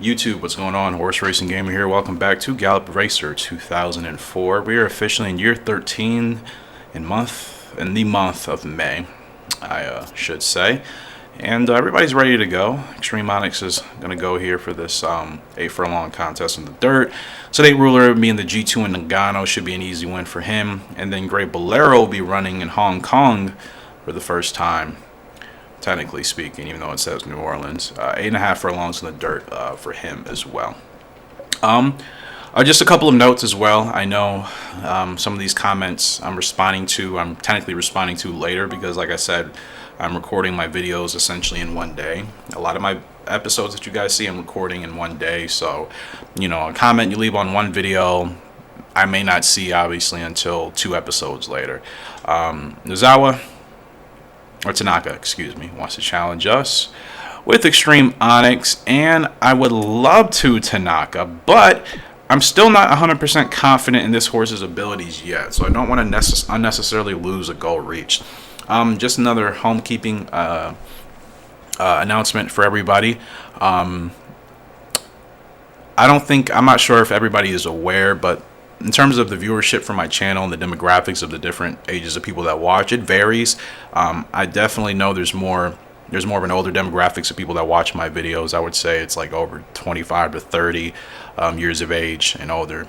YouTube, what's going on? Horse Racing Gamer here. Welcome back to Gallop Racer 2004. We are officially in year 13 in the month of May, I should say. And everybody's ready to go. Extreme Onyx is going to go here for this 8 furlong contest in the dirt. So State Ruler being the G2 in Nagano should be an easy win for him. And then Great Bolero will be running in Hong Kong for the first time, technically speaking, even though it says New Orleans. 8.5 furlongs in the dirt for him as well. Just a couple of notes as well. I know some of these comments I'm technically responding to later because, like I said, I'm recording my videos essentially in one day. A lot of my episodes that you guys see I'm recording in one day. So, a comment you leave on one video, I may not see, obviously, until 2 episodes later. Tanaka, wants to challenge us with Extreme Onyx, and I would love to, Tanaka, but I'm still not 100% confident in this horse's abilities yet, so I don't want to unnecessarily lose a goal reached. Just another homekeeping announcement for everybody. I'm not sure if everybody is aware, but in terms of the viewership for my channel and the demographics of the different ages of people that watch, it varies. I definitely know there's more of an older demographics of people that watch my videos. I would say it's like over 25 to 30 years of age and older,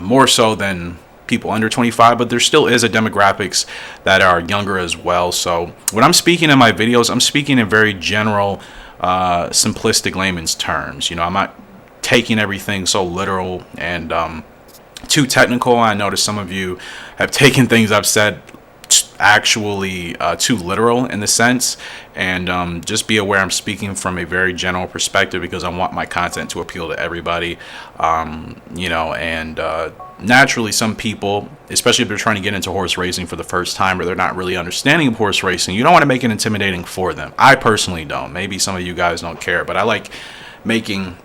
more so than people under 25, but there still is a demographics that are younger as well. So when I'm speaking in my videos, I'm speaking in very general, simplistic layman's terms. I'm not taking everything so literal and too technical. I notice some of you have taken things I've said actually too literal in the sense, and just be aware I'm speaking from a very general perspective because I want my content to appeal to everybody. Naturally some people, especially if they're trying to get into horse racing for the first time or they're not really understanding of horse racing, you don't want to make it intimidating for them. I personally don't. Maybe some of you guys don't care, but I like making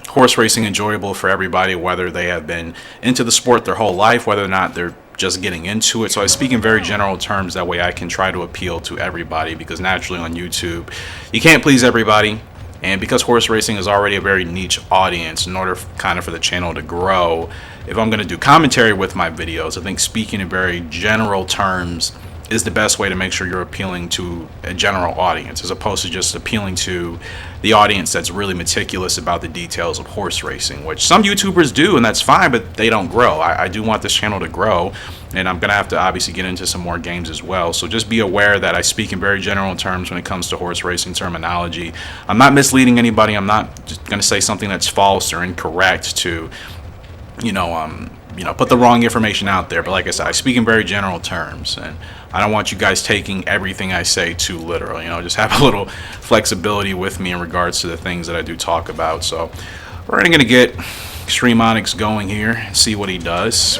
horse racing enjoyable for everybody, whether they have been into the sport their whole life, whether or not they're just getting into it. So I speak in very general terms, that way I can try to appeal to everybody, because naturally on YouTube you can't please everybody, and because horse racing is already a very niche audience, in order for the channel to grow, if I'm going to do commentary with my videos, I think speaking in very general terms is the best way to make sure you're appealing to a general audience, as opposed to just appealing to the audience that's really meticulous about the details of horse racing, which some YouTubers do, and that's fine, but they don't grow. I do want this channel to grow, and I'm going to have to obviously get into some more games as well. So just be aware that I speak in very general terms when it comes to horse racing terminology. I'm not misleading anybody. I'm not just going to say something that's false or incorrect to, put the wrong information out there. But like I said, I speak in very general terms, and I don't want you guys taking everything I say too literal. Just have a little flexibility with me in regards to the things that I do talk about. So we're going to get Extreme Onyx going here and see what he does.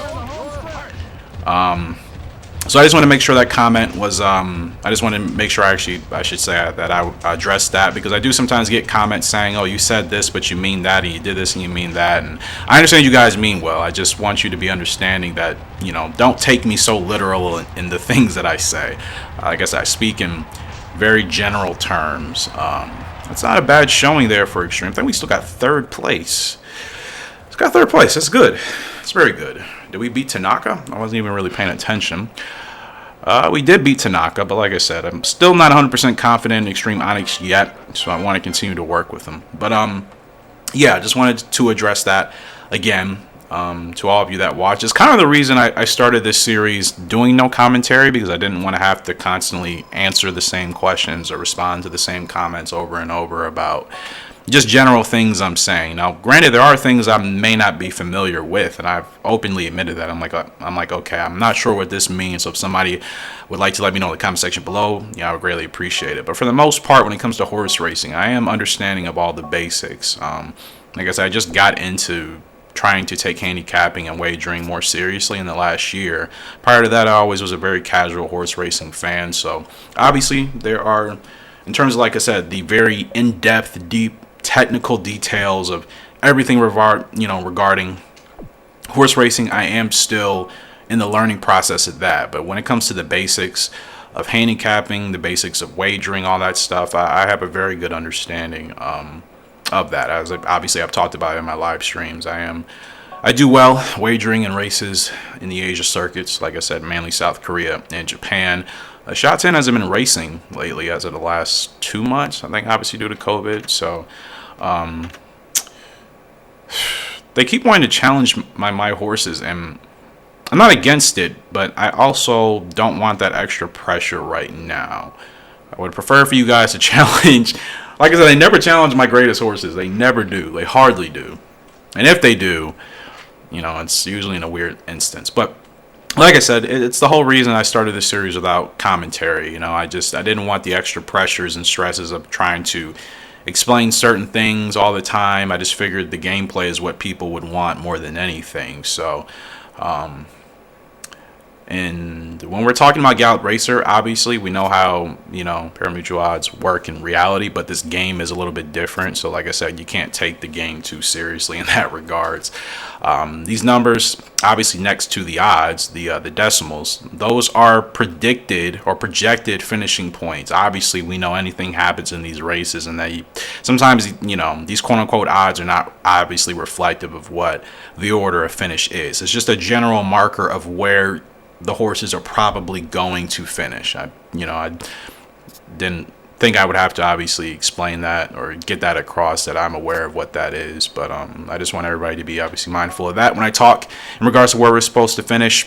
So I just want to make sure that comment was, I just want to make sure I should say that I addressed that, because I do sometimes get comments saying, oh, you said this, but you mean that, and you did this, and you mean that. And I understand you guys mean well. I just want you to be understanding that, don't take me so literal in the things that I say. I guess I speak in very general terms. It's not a bad showing there for Extreme. I think we still got 3rd place. It's got 3rd place. That's good. It's very good. Did we beat Tanaka? I wasn't even really paying attention. We did beat Tanaka, but like I said, I'm still not 100% confident in Extreme Onyx yet, so I want to continue to work with him. But yeah, just wanted to address that again to all of you that watch. It's kind of the reason I started this series doing no commentary, because I didn't want to have to constantly answer the same questions or respond to the same comments over and over about just general things I'm saying. Now, granted, there are things I may not be familiar with, and I've openly admitted that. I'm like, okay, I'm not sure what this means. So if somebody would like to let me know in the comment section below, I would greatly appreciate it. But for the most part, when it comes to horse racing, I am understanding of all the basics. Like I said, I just got into trying to take handicapping and wagering more seriously in the last year. Prior to that, I always was a very casual horse racing fan. So obviously, there are, in terms of, like I said, the very in-depth, deep technical details of everything regarding horse racing, I am still in the learning process of that. But when it comes to the basics of handicapping, the basics of wagering, all that stuff, I have a very good understanding. of that. As obviously I've talked about it in my live streams, I do well wagering in races in the Asia circuits. Like I said, mainly South Korea and Japan. Shot 10 hasn't been racing lately as of the last 2 months, I think, obviously due to COVID. So they keep wanting to challenge my horses, and I'm not against it, but I also don't want that extra pressure right now. I would prefer for you guys to challenge. Like I said, they never challenge my greatest horses. They never do. They hardly do. And if they do, it's usually in a weird instance. But like I said, it's the whole reason I started this series without commentary. I didn't want the extra pressures and stresses of trying to explain certain things all the time. I just figured the gameplay is what people would want more than anything. So, and when we're talking about Gallop Racer, obviously we know how, parimutuel odds work in reality, but this game is a little bit different. So like I said, you can't take the game too seriously in that regards. These numbers, obviously next to the odds, the decimals, those are predicted or projected finishing points. Obviously, we know anything happens in these races, and that sometimes, these quote-unquote odds are not obviously reflective of what the order of finish is. It's just a general marker of where the horses are probably going to finish. I didn't think I would have to obviously explain that or get that across, that I'm aware of what that is, but I just want everybody to be obviously mindful of that when I talk in regards to where we're supposed to finish.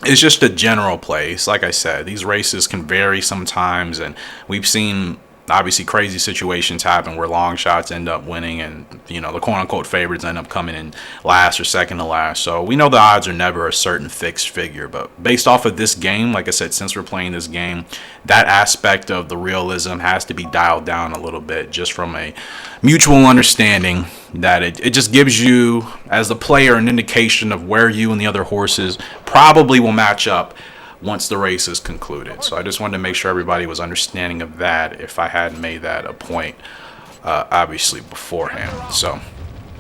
It's just a general place. Like I said, these races can vary sometimes, and we've seen obviously crazy situations happen where long shots end up winning, and the quote-unquote favorites end up coming in last or second to last. So we know the odds are never a certain fixed figure, but based off of this game, like I said, since we're playing this game, that aspect of the realism has to be dialed down a little bit, just from a mutual understanding that it just gives you as the player an indication of where you and the other horses probably will match up once the race is concluded. So I just wanted to make sure everybody was understanding of that, if I hadn't made that a point obviously beforehand. So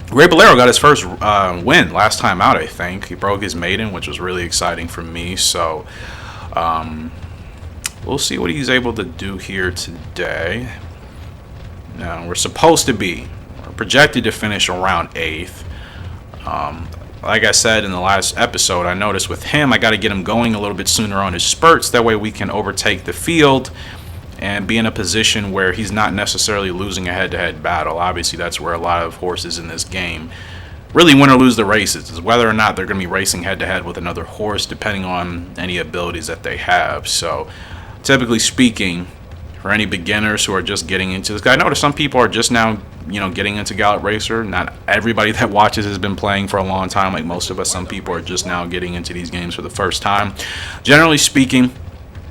Great Bolero got his first win last time out, I think. He broke his maiden, which was really exciting for me. So we'll see what he's able to do here today. Now, we're projected to finish around 8th. Like I said in the last episode, I noticed with him, I got to get him going a little bit sooner on his spurts. That way we can overtake the field and be in a position where he's not necessarily losing a head-to-head battle. Obviously, that's where a lot of horses in this game really win or lose the races, is whether or not they're going to be racing head-to-head with another horse, depending on any abilities that they have. So, typically speaking, for any beginners who are just getting into this, I notice some people are just now, getting into Gallop Racer. Not everybody that watches has been playing for a long time, like most of us. Some people are just now getting into these games for the first time. Generally speaking,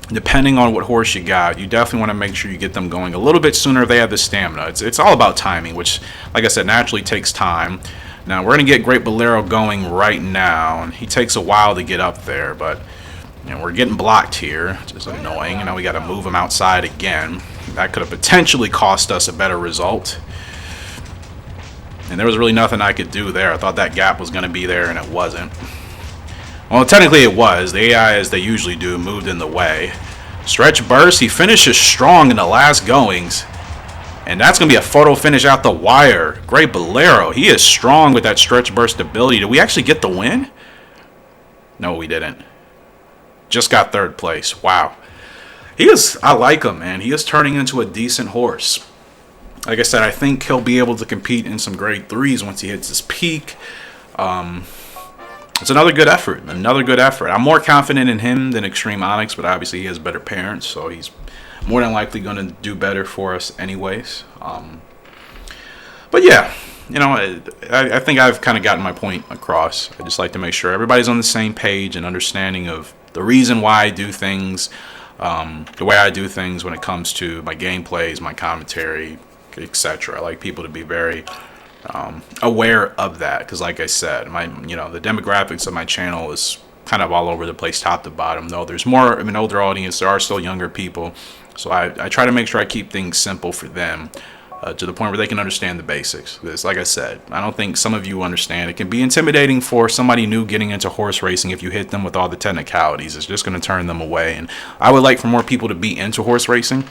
depending on what horse you got, you definitely want to make sure you get them going a little bit sooner if they have the stamina. It's all about timing, which, like I said, naturally takes time. Now, we're going to get Great Bolero going right now, and he takes a while to get up there, but we're getting blocked here, which is annoying. Now we got to move him outside again. That could have potentially cost us a better result. And there was really nothing I could do there. I thought that gap was going to be there, and it wasn't. Well, technically it was. The AI, as they usually do, moved in the way. Stretch burst. He finishes strong in the last goings. And that's going to be a photo finish out the wire. Great Bolero. He is strong with that stretch burst ability. Did we actually get the win? No, we didn't. Just got 3rd place. Wow. I like him, man. He is turning into a decent horse. Like I said, I think he'll be able to compete in some grade 3s once he hits his peak. It's another good effort. I'm more confident in him than Extreme Onyx, but obviously he has better parents, so he's more than likely going to do better for us anyways. But yeah, I think I've kind of gotten my point across. I just like to make sure everybody's on the same page and understanding of the reason why I do things, the way I do things when it comes to my gameplays, my commentary, etc. I like people to be very aware of that, because like I said, the demographics of my channel is kind of all over the place, top to bottom. Though there's more of an older audience, there are still younger people, so I try to make sure I keep things simple for them, to the point where they can understand the basics. Because like I said, I don't think some of you understand. It can be intimidating for somebody new getting into horse racing if you hit them with all the technicalities. It's just going to turn them away, and I would like for more people to be into horse racing,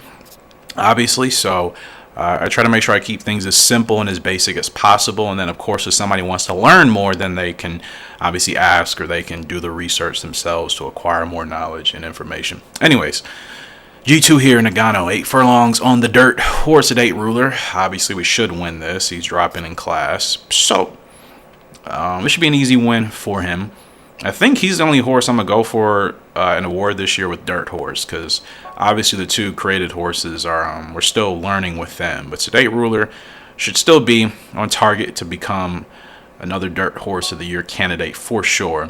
obviously. So I try to make sure I keep things as simple and as basic as possible. And then, of course, if somebody wants to learn more, then they can obviously ask, or they can do the research themselves to acquire more knowledge and information. Anyways, G2 here, Nagano, 8 furlongs on the dirt, horse at 8 ruler. Obviously, we should win this. He's dropping in class. So, it should be an easy win for him. I think he's the only horse I'm going to go for an award this year with dirt horse, because obviously the two created horses are, we're still learning with them. But today ruler should still be on target to become another dirt horse of the year candidate for sure.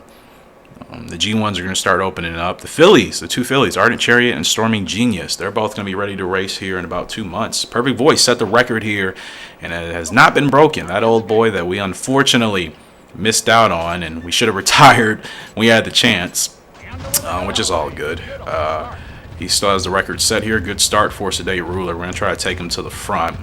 The G1s are going to start opening up. The fillies, the two fillies, Ardent Chariot and Storming Genius, they're both going to be ready to race here in about 2 months. Perfect Voice set the record here, and it has not been broken. That old boy that we unfortunately missed out on, and we should have retired when we had the chance, which is all good. He still has the record set here. Good start for today ruler. We're going to try to take him to the front.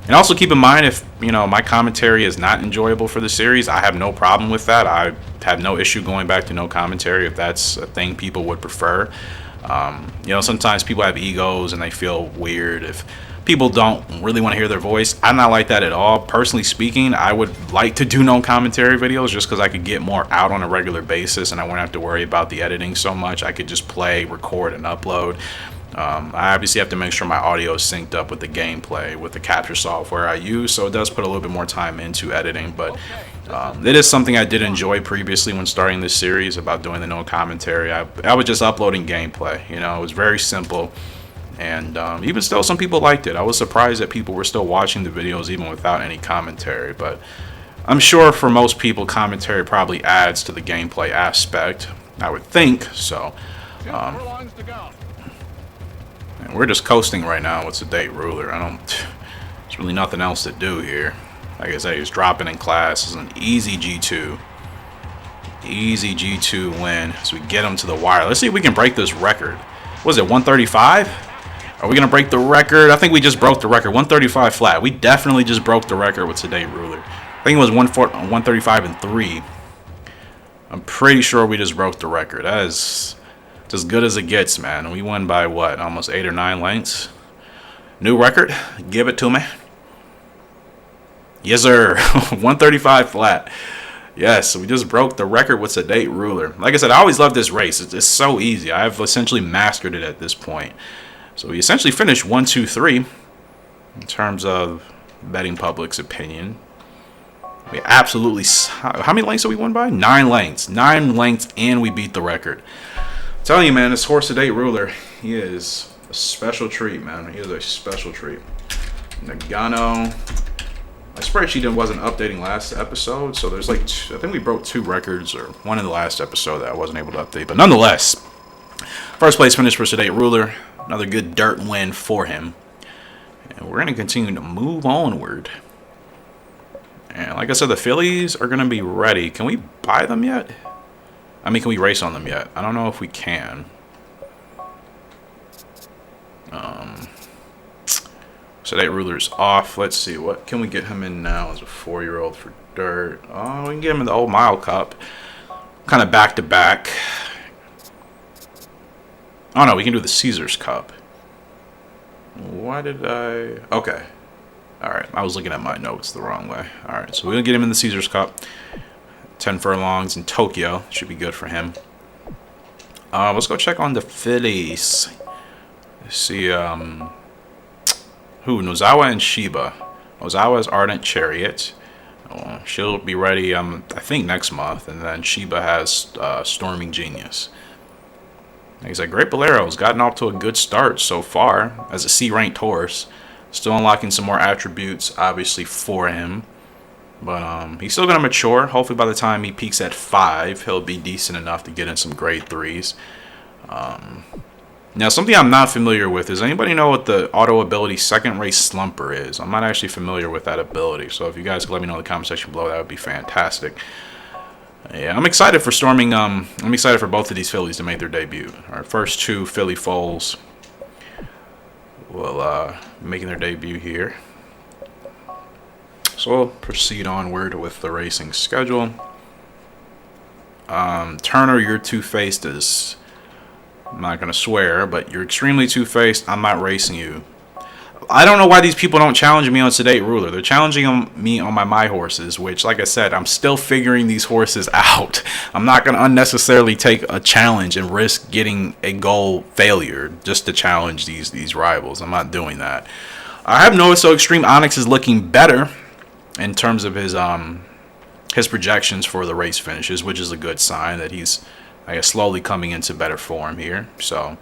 And also keep in mind, if my commentary is not enjoyable for the series, I have no problem with that. I have no issue going back to no commentary if that's a thing people would prefer. Sometimes people have egos and they feel weird if people don't really want to hear their voice. I'm not like that at all. Personally speaking, I would like to do no commentary videos just because I could get more out on a regular basis and I wouldn't have to worry about the editing so much. I could just play, record, and upload. I obviously have to make sure my audio is synced up with the gameplay, with the capture software I use, so it does put a little bit more time into editing, but it is something I did enjoy previously when starting this series about doing the no commentary. I was just uploading gameplay, it was very simple, and even still some people liked it. I was surprised that people were still watching the videos even without any commentary, but I'm sure for most people commentary probably adds to the gameplay aspect, I would think, so we're just coasting right now with the date ruler. There's really nothing else to do here. Like I said, he's dropping in class. It's an easy G2. Easy G2 win as we get him to the wire. Let's see if we can break this record. Was it 135? Are we going to break the record? I think we just broke the record. 135 flat. We definitely just broke the record with today ruler. I think it was 135 and 3. I'm pretty sure we just broke the record. That is as good as it gets, man. We won by what, almost 8 or 9 lengths. New record, give it to me. Yes sir. 135 flat. Yes, we just broke the record with today ruler. Like I said, I always love this race. It's so easy. I've essentially mastered it at this point. So we essentially finished 1, 2, 3 in terms of betting public's opinion. We absolutely, how many lengths did we win by? 9 lengths. 9 lengths, and we beat the record. I'm telling you, man, this horse today ruler, he is a special treat, man. He is a special treat. Nagano. My spreadsheet wasn't updating last episode, so there's like I think we broke 2 records, or one in the last episode that I wasn't able to update. But nonetheless, first place finish for today ruler. Another good dirt win for him. And we're going to continue to move onward. And like I said, the fillies are going to be ready. Can we buy them yet? I mean, can we race on them yet? I don't know if we can. So that ruler's off. Let's see, what can we get him in now as a 4-year-old for dirt? Oh, we can get him in the old mile cup. Kind of back to back. Oh no, we can do the Caesars Cup. Why did I? Okay. Alright, I was looking at my notes the wrong way. Alright, so we're going to get him in the Caesars Cup. 10 furlongs in Tokyo. Should be good for him. Let's go check on the fillies. Let's see, Nozawa and Shiba. Nozawa is Ardent Chariot. She'll be ready, I think, next month. And then Shiba has Storming Genius. Like I said, Great Bolero has gotten off to a good start so far as a C-ranked horse. Still unlocking some more attributes, obviously, for him. But he's still going to mature. Hopefully by the time he peaks at 5, he'll be decent enough to get in some grade 3s. Now, something I'm not familiar with, does anybody know what the auto ability second race slumper is? I'm not actually familiar with that ability. So if you guys could let me know in the comment section below, that would be fantastic. Yeah, I'm excited for Storming. I'm excited for both of these fillies to make their debut. Our first 2 filly foals will making their debut here. So we'll proceed onward with the racing schedule. Turner, your Two-Faced is I'm not going to swear, but you're extremely two-faced. I'm not racing you. I don't know why these people don't challenge me on Sedate Ruler. They're challenging me on my horses, which, like I said, I'm still figuring these horses out. I'm not going to unnecessarily take a challenge and risk getting a goal failure just to challenge these rivals. I'm not doing that. I have noticed, so Extreme Onyx is looking better in terms of his projections for the race finishes, which is a good sign that he's, I guess, slowly coming into better form here. So,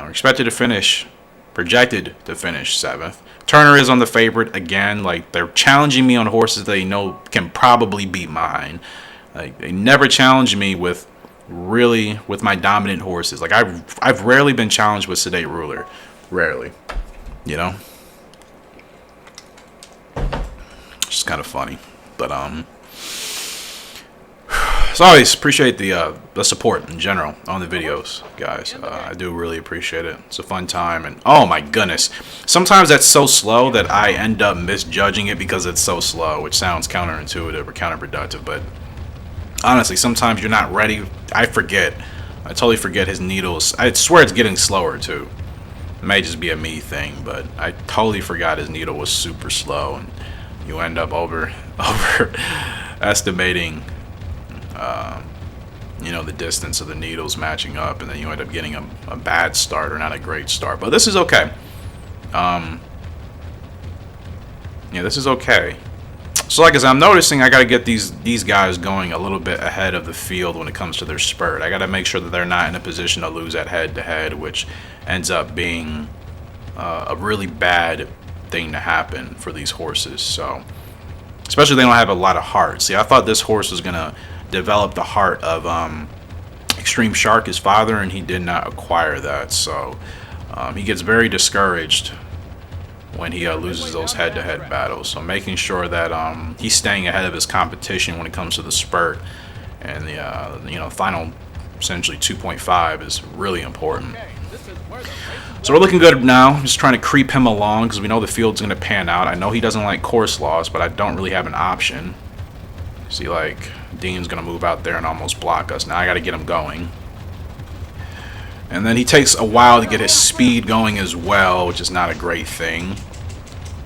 expected to finish. Projected to finish 7th. Turner is on the favorite again. Like, they're challenging me on horses they know can probably beat mine. Like, they never challenge me with my dominant horses. Like, I've rarely been challenged with Sedate Ruler. Rarely. You know? It's just kind of funny. But as always, appreciate the support in general on the videos, guys. I do really appreciate it. It's a fun time, and oh my goodness, sometimes that's so slow that I end up misjudging it because it's so slow, which sounds counterintuitive or counterproductive, but honestly, sometimes you're not ready. I forget. I totally forget his needles. I swear it's getting slower too. It may just be a me thing, but I totally forgot his needle was super slow, and you end up overestimating you know, the distance of the needles matching up, and then you end up getting a bad start or not a great start. But this is okay. Yeah, this is okay. So like I said, I'm noticing I got to get these guys going a little bit ahead of the field when it comes to their spurt. I got to make sure that they're not in a position to lose at head-to-head, which ends up being a really bad thing to happen for these horses. So, especially if they don't have a lot of heart. See, I thought this horse was going to develop the heart of Extreme Shark, his father, and he did not acquire that. So he gets very discouraged when he loses those head-to-head battles. So making sure that he's staying ahead of his competition when it comes to the spurt and the you know, final essentially 2.5 is really important. So we're looking good now. Just trying to creep him along because we know the field's going to pan out. I know he doesn't like course loss, but I don't really have an option. See, like, Dean's going to move out there and almost block us. Now I got to get him going. And then he takes a while to get his speed going as well, which is not a great thing.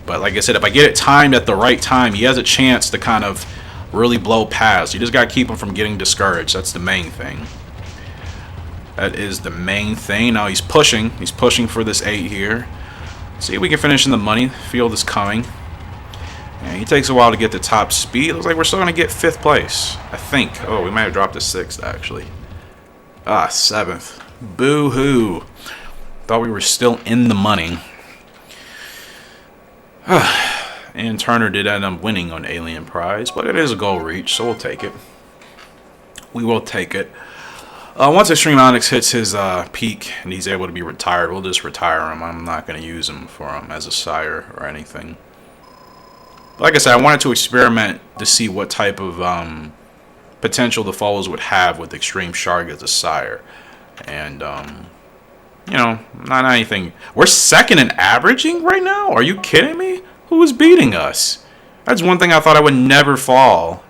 But like I said, if I get it timed at the right time, he has a chance to kind of really blow past. You just got to keep him from getting discouraged. That's the main thing. That is the main thing. Now he's pushing. He's pushing for this 8 here. See if we can finish in the money. The field is coming. And he takes a while to get the top speed. Looks like we're still going to get 5th place, I think. Oh, we might have dropped to 6th, actually. 7th. Boo-hoo. Thought we were still in the money. And Turner did end up winning on Alien Prize, but it is a goal reach, so we'll take it. We will take it. Once Extreme Onyx hits his peak and he's able to be retired, we'll just retire him. I'm not going to use him as a sire or anything. Like I said, I wanted to experiment to see what type of potential the foals would have with Extreme Shark as a sire. And, you know, not anything. We're 2nd in averaging right now? Are you kidding me? Who is beating us? That's one thing I thought I would never fall.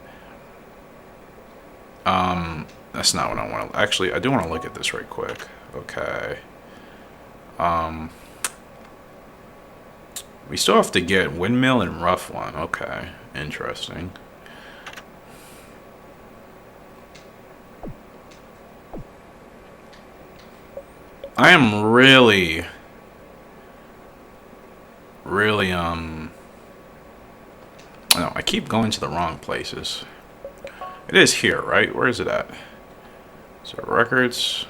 That's not what I want to... Actually, I do want to look at this right quick. Okay. We still have to get Windmill and Rough One. Okay, interesting. I am really, no, I keep going to the wrong places. It is here, right? Where is it at? Is it records?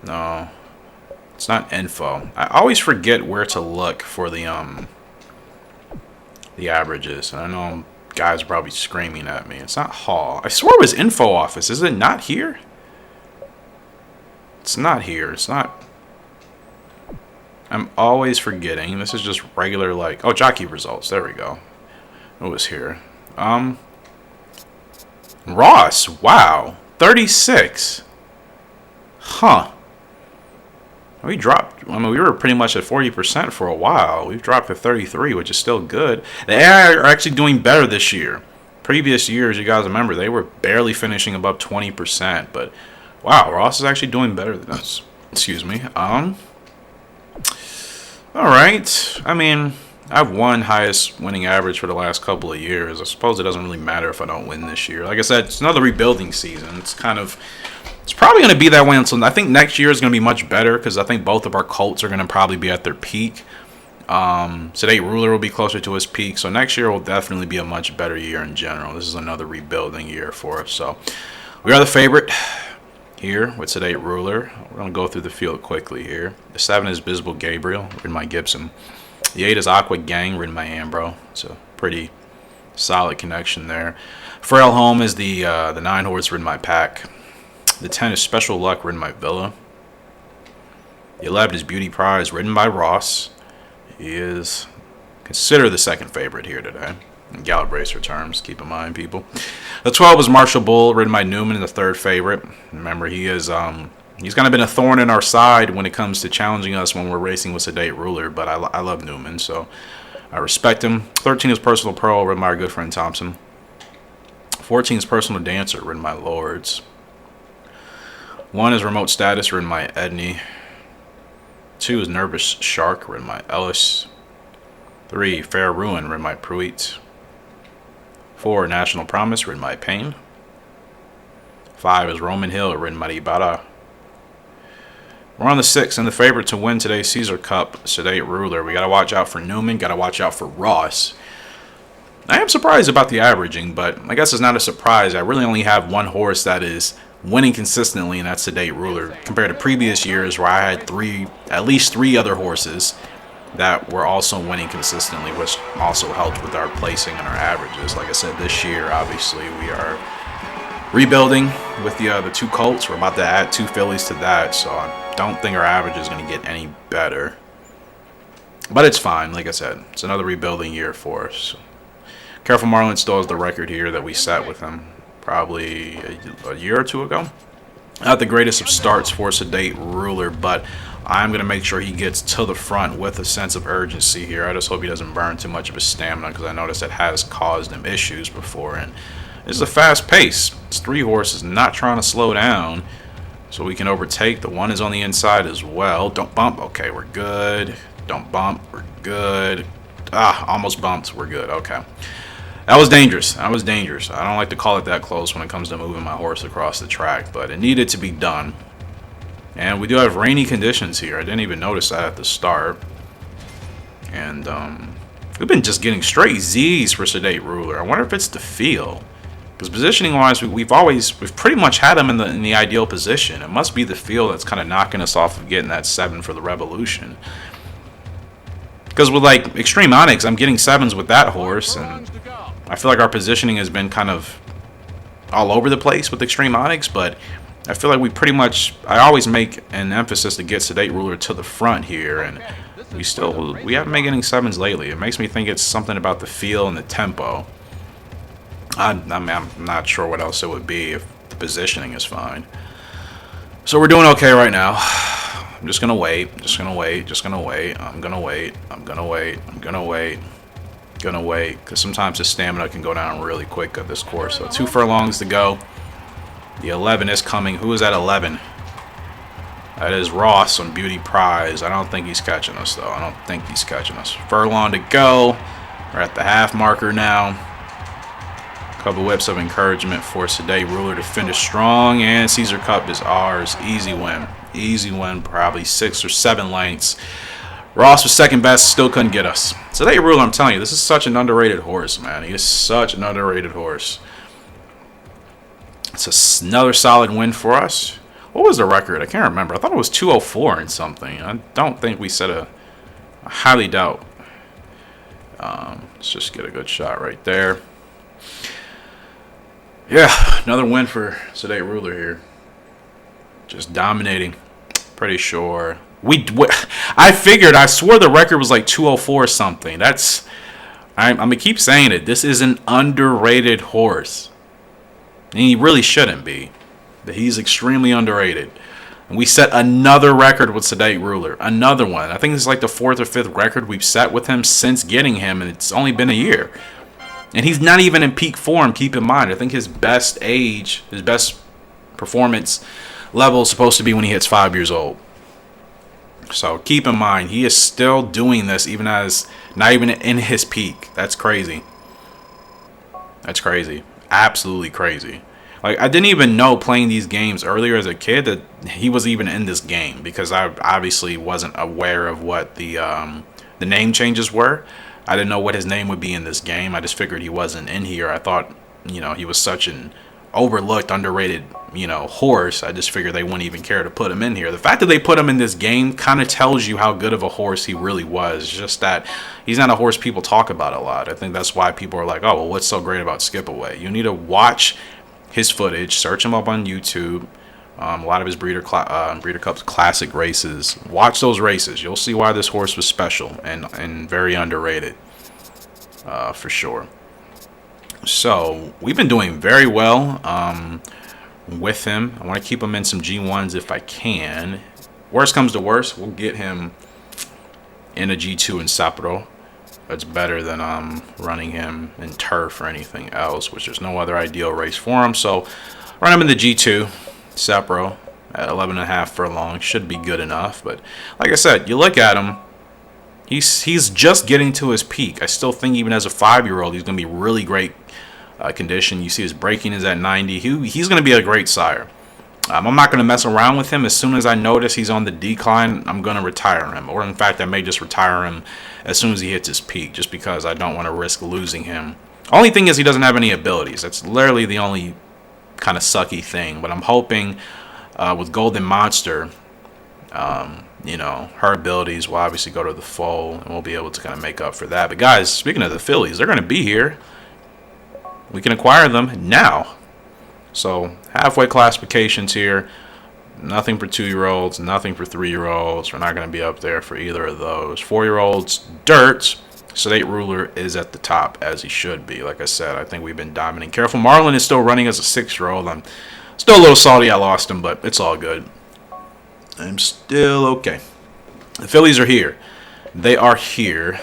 No. It's not info. I always forget where to look for the averages. And I know guys are probably screaming at me. It's not Hall. I swear it was info office. Is it not here? It's not here. It's not. I'm always forgetting. This is just regular, like, oh, jockey results. There we go. It was here. Ross. Wow. 36. Huh. We dropped. I mean, we were pretty much at 40% for a while. We've dropped to 33, which is still good. The AI are actually doing better this year. Previous years, you guys remember, they were barely finishing above 20%, but Wow, Ross is actually doing better than us. Excuse me. All right. I mean, I've won highest winning average for the last couple of years. I suppose it doesn't really matter if I don't win this year. Like I said, it's another rebuilding season. It's probably going to be that way until I think next year is going to be much better because I think both of our Colts are going to probably be at their peak. Today Ruler will be closer to his peak, so next year will definitely be a much better year in general. This is another rebuilding year for us. So we are the favorite here with Sedate Ruler. We're going to go through the field quickly here. The 7 is Visible Gabriel, written by Gibson. The 8 is Aqua Gang, written by Ambro. It's a pretty solid connection there. Frail Home is the 9 horse, written by Pack. The 10 is Special Luck, written by Villa. The 11 is Beauty Prize, written by Ross. He is considered the second favorite here today. In Gallop Racer terms, keep in mind, people. The 12 is Marshall Bull, ridden by Newman, the third favorite. Remember, he is he's kind of been a thorn in our side when it comes to challenging us when we're racing with Sedate Ruler, but I love Newman, so I respect him. 13 is Personal Pearl, ridden by our good friend Thompson. 14 is Personal Dancer, ridden by Lords. 1 is Remote Status, ridden by Edney. 2 is Nervous Shark, ridden by Ellis. 3, Fair Ruin, ridden by Pruitt. 4, National Promise, ridden by Payne. 5 is Roman Hill, ridden by Ibarra. We're on the 6th, and the favorite to win today's Caesar Cup, Sedate Ruler. We got to watch out for Newman, got to watch out for Ross. I am surprised about the averaging, but I guess it's not a surprise. I really only have one horse that is winning consistently, and that's Sedate Ruler, compared to previous years where I had at least three other horses that were also winning consistently, which also helped with our placing and our averages. Like I said, this year, obviously, we are rebuilding with the 2 Colts. We're about to add 2 fillies to that, so I don't think our average is going to get any better. But it's fine. Like I said, it's another rebuilding year for us. Careful Marlin still has the record here that we set with him probably a year or 2 ago. Not the greatest of starts for Sedate Ruler, but I'm going to make sure he gets to the front with a sense of urgency here. I just hope he doesn't burn too much of his stamina, because I noticed it has caused him issues before. And this is a fast pace. It's 3 horses not trying to slow down so we can overtake. The 1 is on the inside as well. Don't bump. Okay, we're good. Don't bump. We're good. Almost bumped. We're good. Okay. That was dangerous. That was dangerous. I don't like to call it that close when it comes to moving my horse across the track, but it needed to be done. And we do have rainy conditions here. I didn't even notice that at the start. And we've been just getting straight Z's for Sedate Ruler. I wonder if it's the feel. Because positioning-wise, we've pretty much had him in the ideal position. It must be the feel that's kind of knocking us off of getting that 7 for the Revolution. Because with like Extreme Onyx, I'm getting 7s with that horse, and I feel like our positioning has been kind of all over the place with Extreme Onyx, but I feel like I always make an emphasis to get Sedate Ruler to the front here, and we haven't been getting 7s lately. It makes me think it's something about the feel and the tempo. I'm not sure what else it would be if the positioning is fine. So we're doing okay right now. I'm just gonna wait. I'm gonna wait. Because sometimes the stamina can go down really quick at this course. So 2 furlongs to go. The 11 is coming. Who is at 11? That is Ross on Beauty Prize. I don't think he's catching us, though. Furlong to go. We're at the half marker now. Couple whips of encouragement for Sedate Ruler to finish strong. And Caesar Cup is ours. Easy win. Easy win. Probably 6 or 7 lengths. Ross was second best. Still couldn't get us. Sedate Ruler, I'm telling you, this is such an underrated horse, man. He is such an underrated horse. It's another solid win for us. What was the record? I can't remember. I thought it was 204 and something. I don't think we set I highly doubt. Let's just get a good shot right there. Yeah, another win for Sedate Ruler here. Just dominating. Pretty sure. I swore the record was like 204 or something. I'm going to keep saying it. This is an underrated horse. And he really shouldn't be. But he's extremely underrated. And we set another record with Sedate Ruler. Another one. I think this is like the 4th or 5th record we've set with him since getting him. And it's only been a year. And he's not even in peak form, keep in mind. I think his best performance level is supposed to be when he hits 5 years old. So keep in mind, he is still doing this even as not even in his peak. That's crazy. That's crazy. Absolutely crazy. Like, I didn't even know playing these games earlier as a kid that he was even in this game, because I obviously wasn't aware of what the name changes were. I didn't know what his name would be in this game. I just figured he wasn't in here. I thought, you know, he was such an overlooked, underrated, you know, horse. I just figured they wouldn't even care to put him in here. The fact that they put him in this game kind of tells you how good of a horse he really was. It's just that he's not a horse people talk about a lot. I think that's why people are like, oh, well, what's so great about Skip Away? You need to watch his footage, search him up on YouTube. A lot of his Breeder Cups classic races. Watch those races. You'll see why this horse was special and very underrated, for sure. So we've been doing very well with him. I want to keep him in some G1s if I can. Worst comes to worst, we'll get him in a G2 in Sapro. That's better than running him in turf or anything else, which there's no other ideal race for him. So run him in the G2 Sapro at 11.5 furlongs should be good enough. But like I said, you look at him, he's just getting to his peak. I still think even as a 5-year-old, he's going to be really great condition. You see his braking is at 90. He's going to be a great sire. I'm not going to mess around with him. As soon as I notice he's on the decline, I'm going to retire him. Or in fact, I may just retire him as soon as he hits his peak, just because I don't want to risk losing him. Only thing is he doesn't have any abilities. That's literally the only kind of sucky thing. But I'm hoping with Golden Monster, you know, her abilities will obviously go to the foal, and we'll be able to kind of make up for that. But guys, speaking of the fillies, they're going to be here. We can acquire them now. So halfway classifications here. Nothing for 2-year-olds, nothing for 3-year-olds. We're not going to be up there for either of those. 4-year-olds, dirt. Sedate Ruler is at the top, as he should be. Like I said, I think we've been dominating. Careful Marlin is still running as a 6-year-old. I'm still a little salty I lost him, but it's all good. I'm still okay. The fillies are here. They are here.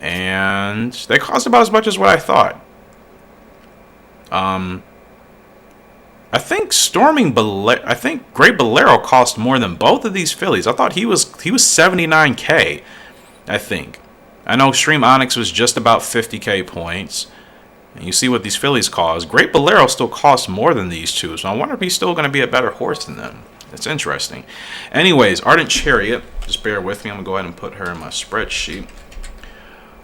And they cost about as much as what I thought. I think Great Bolero cost more than both of these fillies. I thought he was 79K, I think. I know Extreme Onyx was just about 50K points. And you see what these fillies cost. Great Bolero still costs more than these two, so I wonder if he's still going to be a better horse than them. That's interesting. Anyways, Ardent Chariot, just bear with me. I'm going to go ahead and put her in my spreadsheet.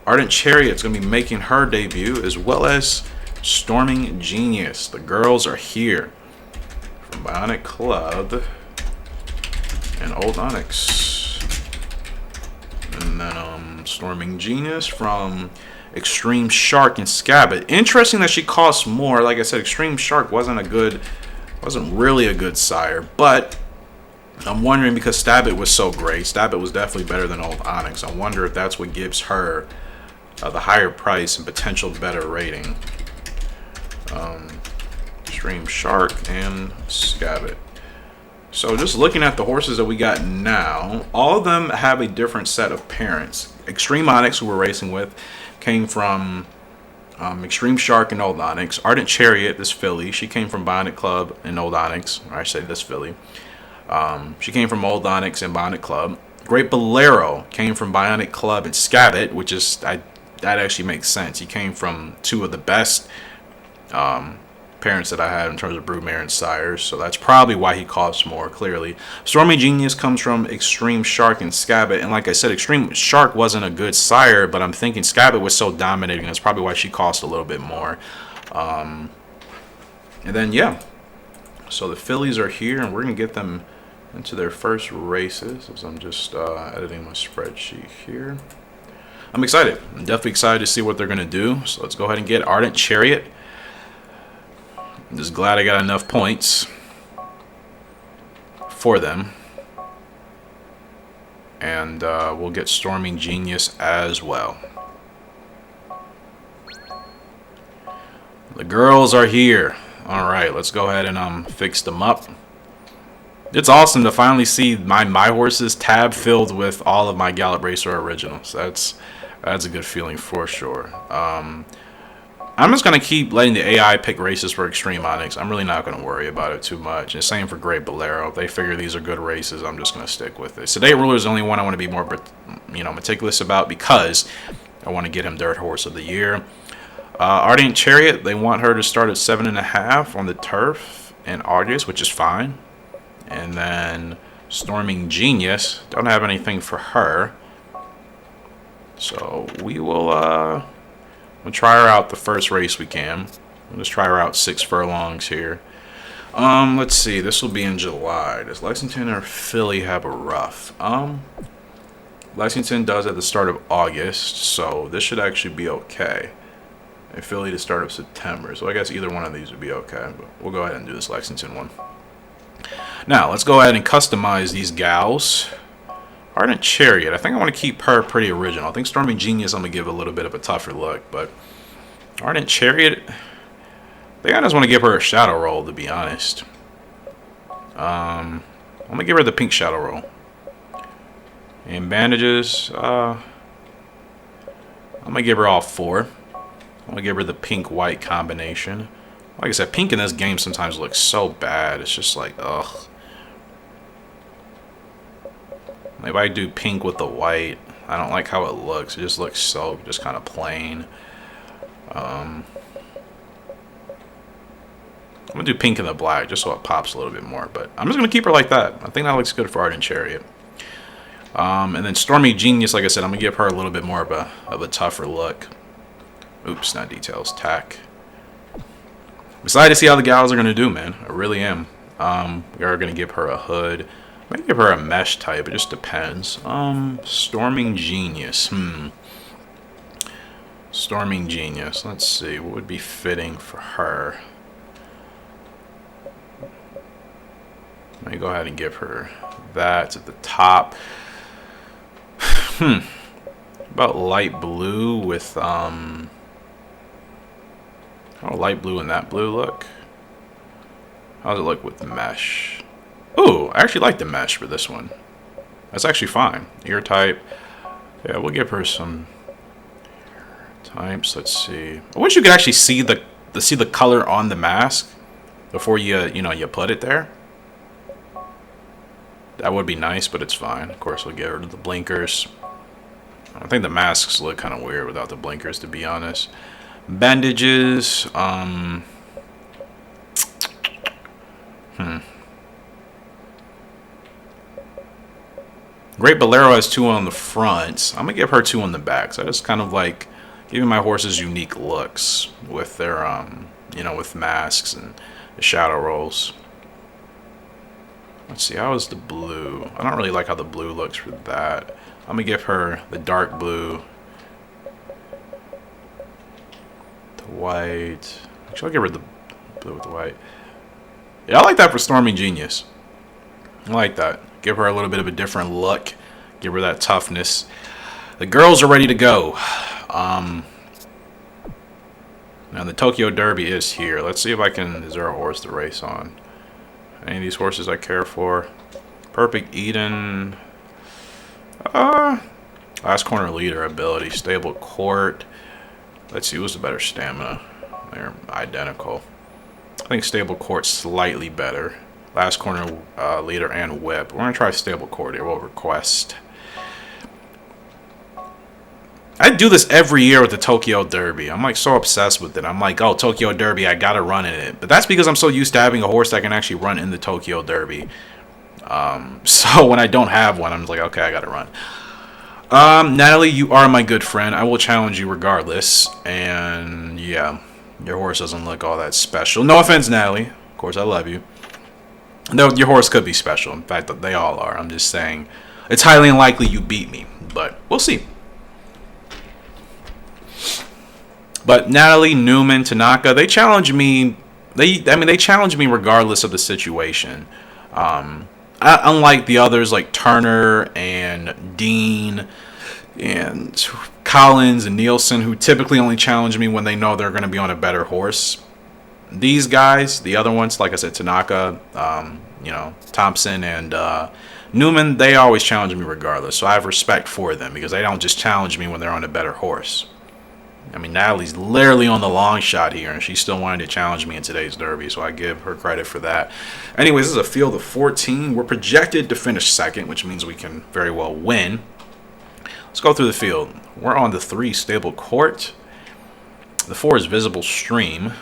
Ardent Chariot's going to be making her debut, as well as Storming Genius. The girls are here from Bionic Club and Old Onyx. And then Storming Genius from Extreme Shark and Scabbit. Interesting that she costs more. Like I said, Extreme Shark wasn't really a good sire, but I'm wondering, because Stabbit was so great, Stabbit was definitely better than Old Onyx. I wonder if that's what gives her the higher price and potential better rating. Extreme Shark and Scabbit. So just looking at the horses that we got now, all of them have a different set of parents. Extreme Onyx, who we're racing with, came from Extreme Shark and Old Onyx. Ardent Chariot, this filly, she came from Bionic Club and Old Onyx. Or I say this filly. She came from Old Onyx and Bionic Club. Great Bolero came from Bionic Club and Scabbit, which is, that actually makes sense. He came from two of the best parents that I had in terms of broodmare and sires, so that's probably why he costs more, clearly. Stormy Genius comes from Extreme Shark and Scabbit, and like I said, Extreme Shark wasn't a good sire, but I'm thinking Scabbit was so dominating, that's probably why she cost a little bit more. And then, yeah, so the fillies are here, and we're going to get them into their first races, as I'm just editing my spreadsheet here. I'm excited. I'm definitely excited to see what they're going to do, so let's go ahead and get Ardent Chariot. I'm just glad I got enough points for them. And we'll get Storming Genius as well. The girls are here. Alright, let's go ahead and fix them up. It's awesome to finally see my horses tab filled with all of my Gallop Racer originals. That's a good feeling for sure. I'm just going to keep letting the AI pick races for Extreme Onyx. I'm really not going to worry about it too much. And same for Great Bolero. If they figure these are good races, I'm just going to stick with it. Sedate Ruler is the only one I want to be more, meticulous about because I want to get him Dirt Horse of the Year. Ardent Chariot, they want her to start at 7.5 on the turf in August, which is fine. And then Storming Genius, don't have anything for her. So we will... We'll try her out the first race we can. We'll just try her out 6 furlongs here. Let's see. This will be in July. Does Lexington or Philly have a rough? Lexington does at the start of August, so this should actually be okay. And Philly to start of September. So I guess either one of these would be okay. But we'll go ahead and do this Lexington one. Now, let's go ahead and customize these gals. Ardent Chariot, I think I want to keep her pretty original. I think Storming Genius I'm going to give a little bit of a tougher look, but Ardent Chariot, I think I just want to give her a shadow roll, to be honest. I'm going to give her the pink shadow roll. And bandages, I'm going to give her all 4. I'm going to give her the pink-white combination. Like I said, pink in this game sometimes looks so bad. It's just like, ugh. If I do pink with the white, I don't like how it looks. It just looks so just kind of plain. I'm going to do pink and the black just so it pops a little bit more. But I'm just going to keep her like that. I think that looks good for Ardent Chariot. And then Stormy Genius, like I said, I'm going to give her a little bit more of a tougher look. Oops, not details. Tack. I'm excited to see how the gals are going to do, man. I really am. We are going to give her a hood. I'm going to give her a mesh type. It just depends. Storming Genius. Storming Genius. Let's see. What would be fitting for her? Let me go ahead and give her that at the top. About light blue with, how light blue and that blue look? How does it look with mesh? Ooh, I actually like the mesh for this one. That's actually fine. Ear type. Yeah, we'll give her some types. Let's see. I wish you could actually see the color on the mask before you put it there. That would be nice, but it's fine. Of course, we'll get rid of the blinkers. I think the masks look kind of weird without the blinkers, to be honest. Bandages. Great Bolero has 2 on the front. I'm going to give her 2 on the back. So I just kind of like giving my horses unique looks with their, with masks and the shadow rolls. Let's see, how is the blue? I don't really like how the blue looks for that. I'm going to give her the dark blue. The white. Actually, I'll give her the blue with the white. Yeah, I like that for Storming Genius. I like that. Give her a little bit of a different look. Give her that toughness. The girls are ready to go. Now the Tokyo Derby is here. Let's see if I can... Is there a horse to race on? Any of these horses I care for? Perfect Eden. Last Corner Leader ability. Stable Court. Let's see who's the better stamina. They're identical. I think Stable Court's slightly better. Last Corner Leader and Whip. We're going to try Stable Court here. We'll request. I do this every year with the Tokyo Derby. I'm like so obsessed with it. I'm like, oh, Tokyo Derby, I gotta run in it. But that's because I'm so used to having a horse that can actually run in the Tokyo Derby. So when I don't have one, I'm just like, okay, I gotta run. Natalie, you are my good friend. I will challenge you regardless. And yeah, your horse doesn't look all that special. No offense, Natalie. Of course, I love you. No, your horse could be special. In fact, they all are. I'm just saying it's highly unlikely you beat me, but we'll see. But Natalie, Newman, Tanaka, they challenge me. They challenge me regardless of the situation. Unlike the others like Turner and Dean and Collins and Nielsen, who typically only challenge me when they know they're going to be on a better horse. These guys, the other ones, like I said, Tanaka, Thompson and Newman, they always challenge me regardless. So I have respect for them because they don't just challenge me when they're on a better horse. I mean, Natalie's literally on the long shot here, and she still wanted to challenge me in today's derby, so I give her credit for that. Anyways, this is a field of 14. We're projected to finish second, which means we can very well win. Let's go through the field. We're on the 3, Stable Court. The 4 is Visible Stream.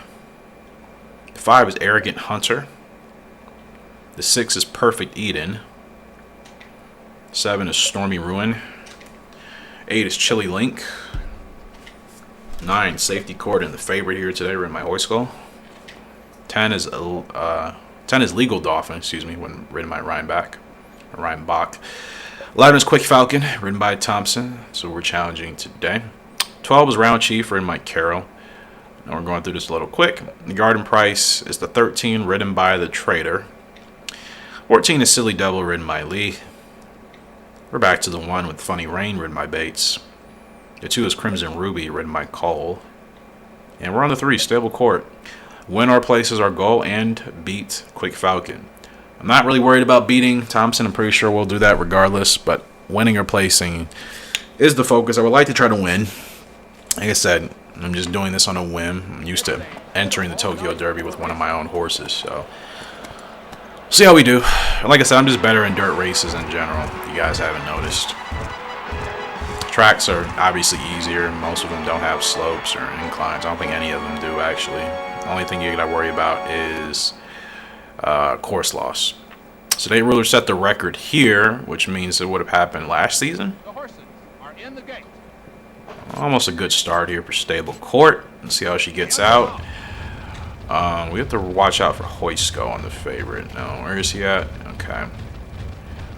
The 5 is Arrogant Hunter. The 6 is Perfect Eden. 7 is Stormy Ruin. 8 is Chilly Link. 9, Safety Court, and the favorite here today, ridden by Hoyskull. 10 is Legal Dolphin, excuse me, when ridden by Ryan Bach. 11 is Quick Falcon, ridden by Thompson, so we're challenging today. 12 is Round Chief, ridden by Carroll. Now we're going through this a little quick. The Garden Price is the 13, ridden by the Trader. 14 is Silly Devil, ridden by Lee. We're back to the 1 with Funny Rain, ridden by Bates. The 2 is Crimson Ruby, ridden by Cole. And we're on the 3, Stable Court. Win or place is our goal, and beat Quick Falcon. I'm not really worried about beating Thompson. I'm pretty sure we'll do that regardless, but winning or placing is the focus. I would like to try to win. Like I said, I'm just doing this on a whim. I'm used to entering the Tokyo Derby with one of my own horses, so see how we do. Like I said, I'm just better in dirt races in general, if you guys haven't noticed. Tracks are obviously easier. Most of them don't have slopes or inclines. I don't think any of them do, actually. The only thing you gotta worry about is course loss. So Today Ruler set the record here, which means it would have happened last season. The horses are in the gate. Almost a good start here for Stable Court. Let's see how she gets out. We have to watch out for Hoyskull on the favorite. No, where is he at? Okay.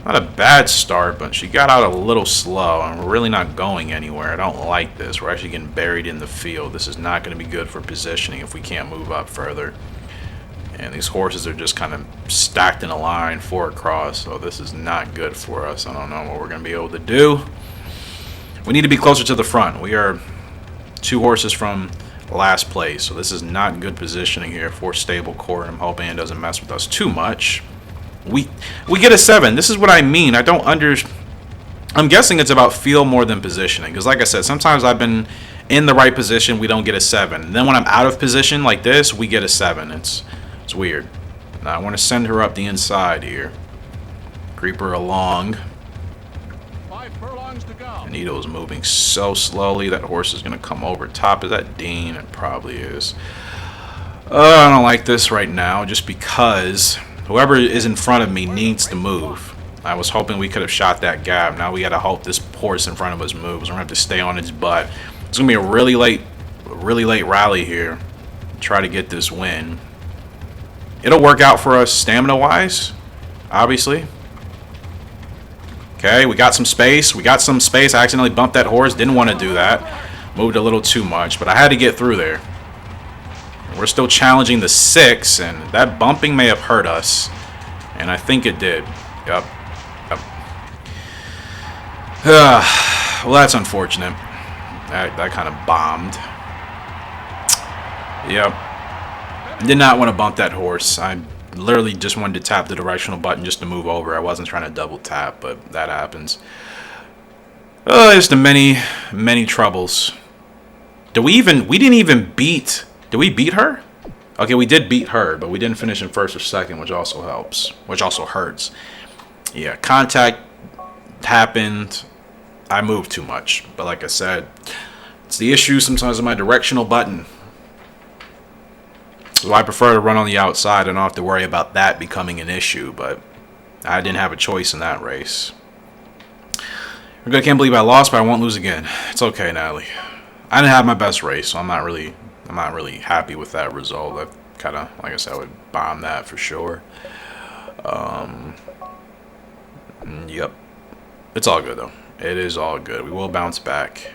Not a bad start, but she got out a little slow, and we're really not going anywhere. I don't like this. We're actually getting buried in the field. This is not going to be good for positioning if we can't move up further. And these horses are just kind of stacked in a line 4 across, so this is not good for us. I don't know what we're going to be able to do. We need to be closer to the front. We are 2 horses from last place, so this is not good positioning here for Stable Court. I'm hoping it doesn't mess with us too much. We get a 7. This is what I mean. I'm guessing it's about feel more than positioning, because like I said, sometimes I've been in the right position, we don't get a 7. And then when I'm out of position like this, we get a 7. It's weird. Now I want to send her up the inside here. Creep her along. 5 furlongs to go. The needle is moving so slowly. That horse is going to come over top. Is that Dean? It probably is. I don't like this right now, just because whoever is in front of me needs to move. I was hoping we could have shot that gap. Now we got to hope this horse in front of us moves. We're going to have to stay on its butt. It's going to be a really late rally here. Try to get this win. It'll work out for us stamina-wise, obviously. Okay, we got some space. I accidentally bumped that horse. Didn't want to do that. Moved a little too much, but I had to get through there. We're still challenging the 6, and that bumping may have hurt us. And I think it did. Yep. Well, that's unfortunate. That kind of bombed. Yep. Did not want to bump that horse. I literally just wanted to tap the directional button just to move over. I wasn't trying to double tap, but that happens. Just the many troubles. Did we beat her? Okay, we did beat her, but we didn't finish in first or second, which also helps. Which also hurts. Yeah, contact happened. I moved too much. But like I said, it's the issue sometimes with my directional button. So I prefer to run on the outside and not have to worry about that becoming an issue, but I didn't have a choice in that race. I can't believe I lost, but I won't lose again. It's okay, Natalie. I didn't have my best race, so I'm not really happy with that result. I kind of, like I said, I would bomb that for sure. Yep. It's all good, though. It is all good. We will bounce back.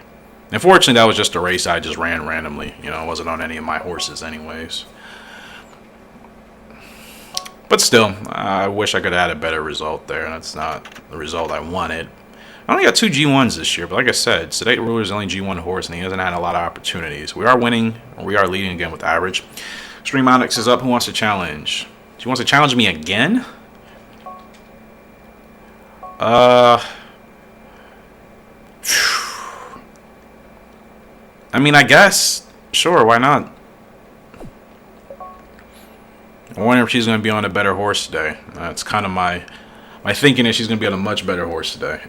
Unfortunately, that was just a race I just ran randomly. You know, it wasn't on any of my horses anyways. But still, I wish I could have had a better result there. That's not the result I wanted. I only got 2 G1s this year, but like I said, Sedate Ruler's only G1 horse, and he hasn't had a lot of opportunities. We are winning, or we are leading again with average. Extreme Onyx is up. Who wants to challenge? She wants to challenge me again? I I mean, I guess. Sure, why not? I wonder if she's going to be on a better horse today. That's kind of my thinking is she's going to be on a much better horse today.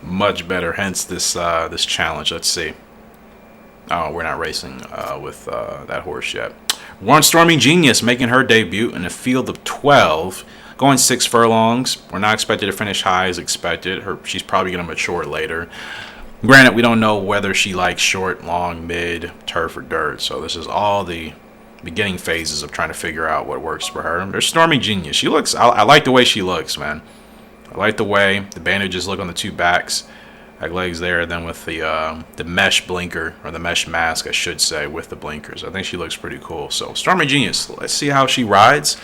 Much better, hence this this challenge. Let's see. Oh, we're not racing with that horse yet. We're on Stormy Genius, making her debut in a field of 12, going 6 furlongs. We're not expected to finish high as expected. She's probably going to mature later. Granted, we don't know whether she likes short, long, mid, turf, or dirt. So this is all the beginning phases of trying to figure out what works for her. There's Stormy Genius. She looks. I like the way she looks, man. I like the way the bandages look on the 2 backs. Like legs there, then with the mesh blinker, or the mesh mask, I should say, with the blinkers. I think she looks pretty cool. So Stormy Genius, let's see how she rides.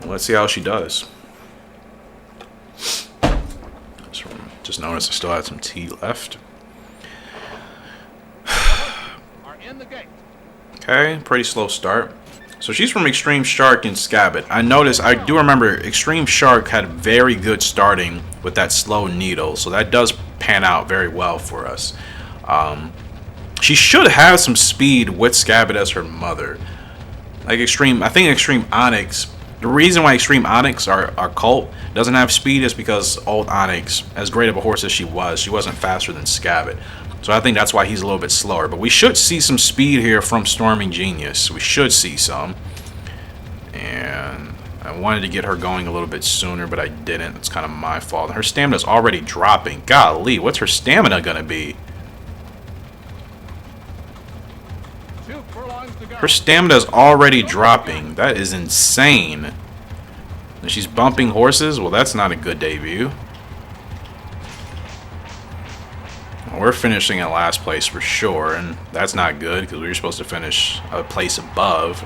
Let's see how she does. Just noticed I still had some tea left. Are in the gate. Okay, pretty slow start. So she's from Extreme Shark and Scabbit. I do remember Extreme Shark had very good starting with that slow needle, so that does pan out very well for us. She should have some speed with Scabbit as her mother. Like I think Extreme Onyx, the reason why Extreme Onyx, our cult, doesn't have speed is because old Onyx, as great of a horse as she wasn't faster than Scabbit. So I think that's why he's a little bit slower. But we should see some speed here from Storming Genius. We should see some. And I wanted to get her going a little bit sooner, but I didn't. It's kind of my fault. Her stamina's already dropping. Golly, what's her stamina going to be? 2 furlongs to go. Her stamina's already dropping. That is insane. And she's bumping horses? Well, that's not a good debut. We're finishing in last place for sure, and that's not good because we were supposed to finish a place above.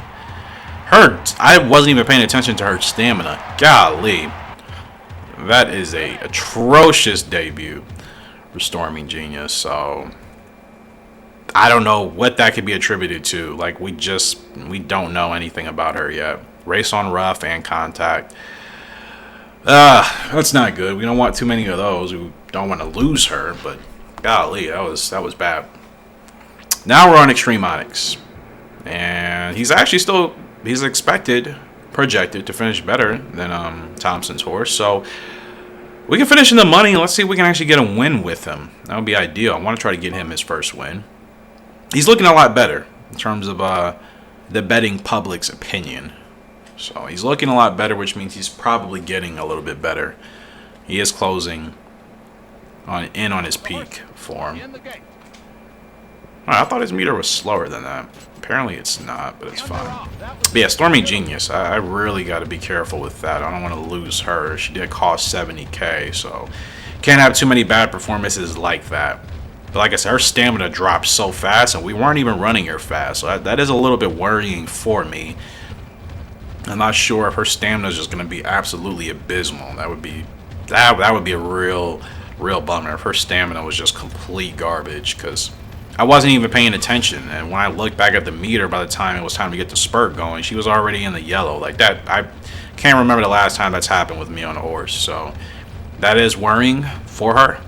I wasn't even paying attention to her stamina. Golly. That is a atrocious debut for Storming Genius, so I don't know what that could be attributed to. Like, we don't know anything about her yet. Race on rough and contact. That's not good. We don't want too many of those. We don't want to lose her, but golly, that was bad. Now we're on Extreme Onyx. And he's actually projected to finish better than Thompson's horse. So we can finish in the money, and let's see if we can actually get a win with him. That would be ideal. I want to try to get him his first win. He's looking a lot better in terms of the betting public's opinion. So he's looking a lot better, which means he's probably getting a little bit better. He is closing on his peak form. In the gate. I thought his meter was slower than that. Apparently it's not, but it's fine. But yeah, Stormy Genius. I really got to be careful with that. I don't want to lose her. She did cost 70k, so can't have too many bad performances like that. But like I said, her stamina dropped so fast, and we weren't even running her fast. So that is a little bit worrying for me. I'm not sure if her stamina is just going to be absolutely abysmal. That would be a real bummer if her stamina was just complete garbage, because I wasn't even paying attention, and when I looked back at the meter, by the time it was time to get the spurt going, she was already in the yellow. Like that, I can't remember the last time that's happened with me on a horse, so that is worrying for her.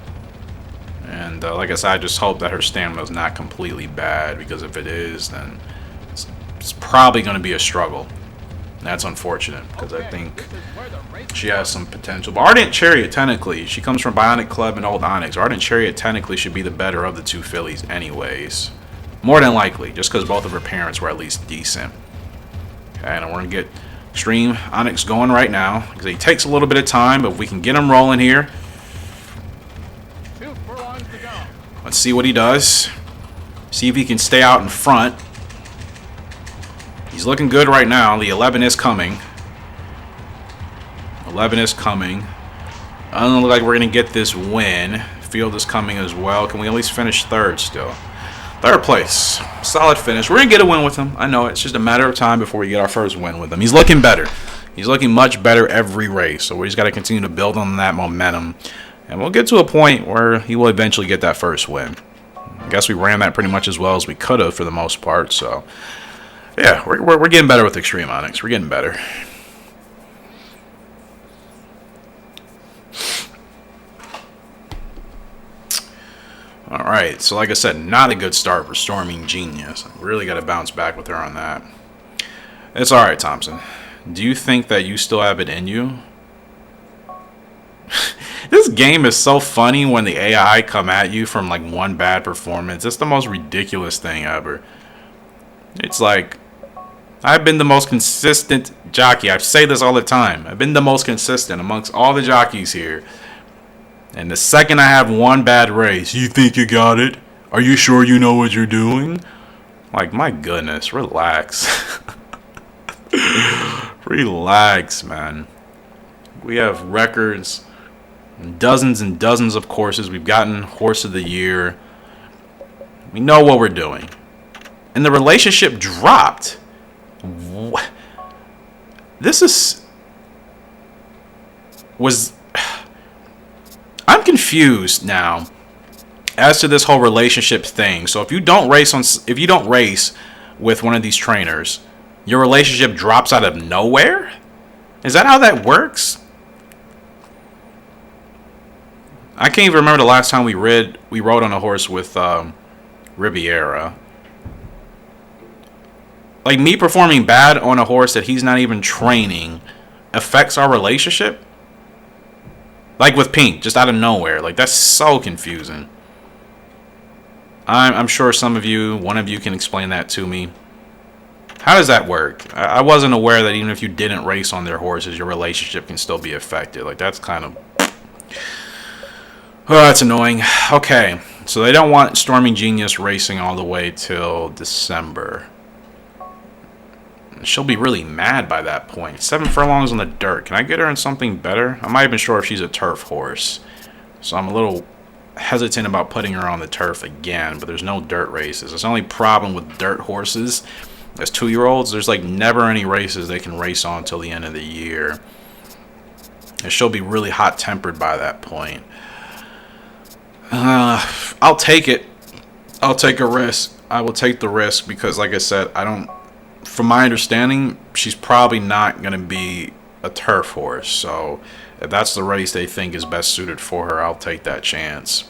And like I said, I just hope that her stamina is not completely bad, because if it is, then it's probably going to be a struggle. And that's unfortunate, because I think she has some potential. But Ardent Chariot, technically, she comes from Bionic Club and Old Onyx. Ardent Chariot technically should be the better of the 2 fillies anyways. More than likely, just because both of her parents were at least decent. Okay, and we're going to get Extreme Onyx going right now, because it takes a little bit of time, but if we can get him rolling here. 2 furlongs to go. Let's see what he does. See if he can stay out in front. He's looking good right now. The 11 is coming. 11 is coming. I don't look like we're going to get this win. Field is coming as well. Can we at least finish third still? Third place. Solid finish. We're going to get a win with him. I know it's just a matter of time before we get our first win with him. He's looking better. He's looking much better every race. So we just got to continue to build on that momentum. And we'll get to a point where he will eventually get that first win. I guess we ran that pretty much as well as we could have for the most part. So yeah, we're getting better with Extreme Onyx. We're getting better. Alright, so like I said, not a good start for Storming Genius. Really got to bounce back with her on that. It's alright, Thompson. Do you think that you still have it in you? This game is so funny when the AI come at you from like one bad performance. It's the most ridiculous thing ever. It's like, I've been the most consistent jockey. I say this all the time. I've been the most consistent amongst all the jockeys here. And the second I have one bad race, you think you got it? Are you sure you know what you're doing? Like, my goodness, relax. Relax, man. We have records, dozens and dozens of courses. We've gotten Horse of the Year. We know what we're doing. And the relationship dropped. What? I'm confused now as to this whole relationship thing. So if you don't race with one of these trainers, your relationship drops out of nowhere? Is that how that works? I can't even remember the last time we rode on a horse with Riviera. Like, me performing bad on a horse that he's not even training affects our relationship? Like with Pink, just out of nowhere. Like, that's so confusing. I'm sure one of you can explain that to me. How does that work? I wasn't aware that even if you didn't race on their horses, your relationship can still be affected. Like, that's kind of... Oh, that's annoying. Okay, so they don't want Storming Genius racing all the way till December. She'll be really mad by that point. 7 furlongs on the dirt. Can I get her in something better? I'm not even sure if she's a turf horse. So I'm a little hesitant about putting her on the turf again. But there's no dirt races. That's the only problem with dirt horses as 2-year-olds. There's like never any races they can race on till the end of the year. And she'll be really hot-tempered by that point. I'll take it. I'll take a risk. I will take the risk because, like I said, from my understanding, she's probably not going to be a turf horse. So if that's the race they think is best suited for her, I'll take that chance.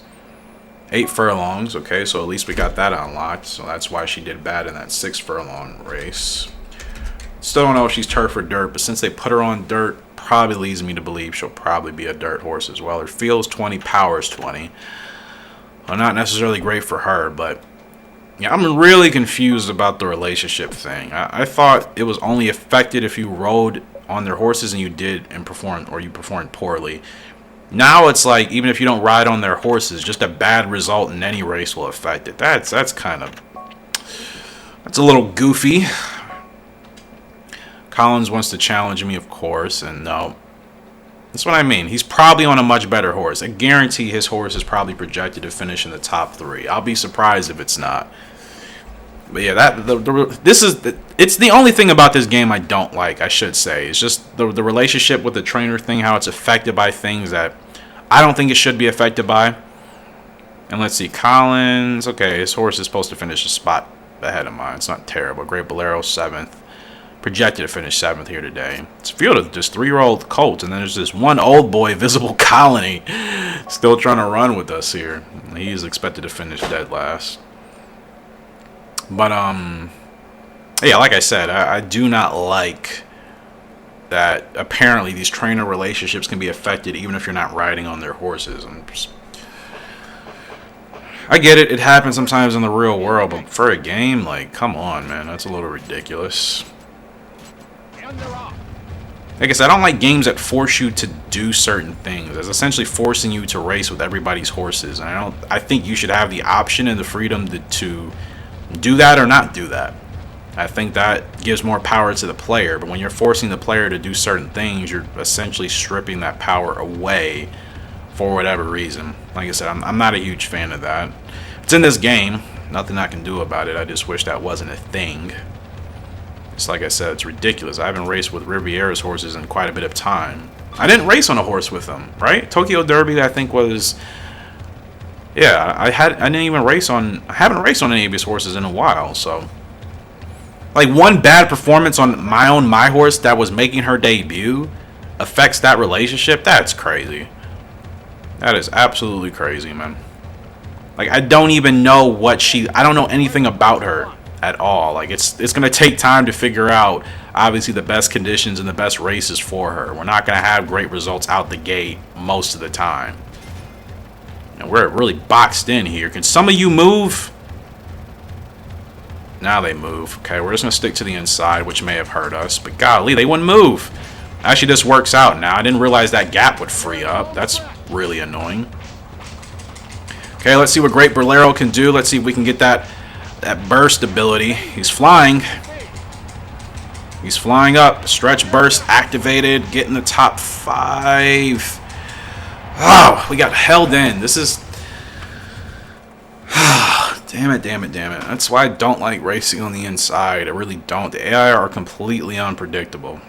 8 furlongs. Okay, so at least we got that unlocked. So that's why she did bad in that 6 furlong race. Still don't know if she's turf or dirt, but since they put her on dirt, probably leads me to believe she'll probably be a dirt horse as well. Her field's 20, power's 20. Well, not necessarily great for her, but yeah, I'm really confused about the relationship thing. I thought it was only affected if you rode on their horses and you performed poorly. Now it's like, even if you don't ride on their horses, just a bad result in any race will affect it. That's a little goofy. Collins wants to challenge me, of course, and no. That's what I mean. He's probably on a much better horse. I guarantee his horse is probably projected to finish in the top 3. I'll be surprised if it's not. But yeah, it's the only thing about this game I don't like, I should say. It's just the relationship with the trainer thing, how it's affected by things that I don't think it should be affected by. And let's see, Collins. Okay, his horse is supposed to finish a spot ahead of mine. It's not terrible. Great Bolero, 7th. Projected to finish 7th here today. It's a field of just 3-year-old colts, and then there's this one old boy, Visible Colony, still trying to run with us here. He's expected to finish dead last. But yeah, like I said, I do not like that. Apparently, these trainer relationships can be affected even if you're not riding on their horses. I get it. It happens sometimes in the real world, but for a game, like, come on, man, that's a little ridiculous. Like I said, I don't like games that force you to do certain things. It's essentially forcing you to race with everybody's horses. And I think you should have the option and the freedom to do that or not do that. I think that gives more power to the player. But when you're forcing the player to do certain things, you're essentially stripping that power away for whatever reason. Like I said, I'm not a huge fan of that. It's in this game. Nothing I can do about it. I just wish that wasn't a thing. It's like I said, it's ridiculous. I haven't raced with Riviera's horses in quite a bit of time. I didn't race on a horse with them, right? Tokyo Derby, I think, was... Yeah, I haven't raced on any of his horses in a while, so... Like, one bad performance on my horse that was making her debut affects that relationship? That's crazy. That is absolutely crazy, man. Like, I don't even know I don't know anything about her at all. Like, it's going to take time to figure out, obviously, the best conditions and the best races for her. We're not going to have great results out the gate most of the time. And we're really boxed in here. Can some of you move? Now they move. Okay, we're just going to stick to the inside, which may have hurt us. But golly, they wouldn't move. Actually, this works out now. I didn't realize that gap would free up. That's really annoying. Okay, let's see what Great Bolero can do. Let's see if we can get that burst ability. He's flying. He's flying up. Stretch burst activated. Getting the top 5. Oh, we got held in. This is... damn it, damn it, damn it. That's why I don't like racing on the inside. I really don't. The AI are completely unpredictable.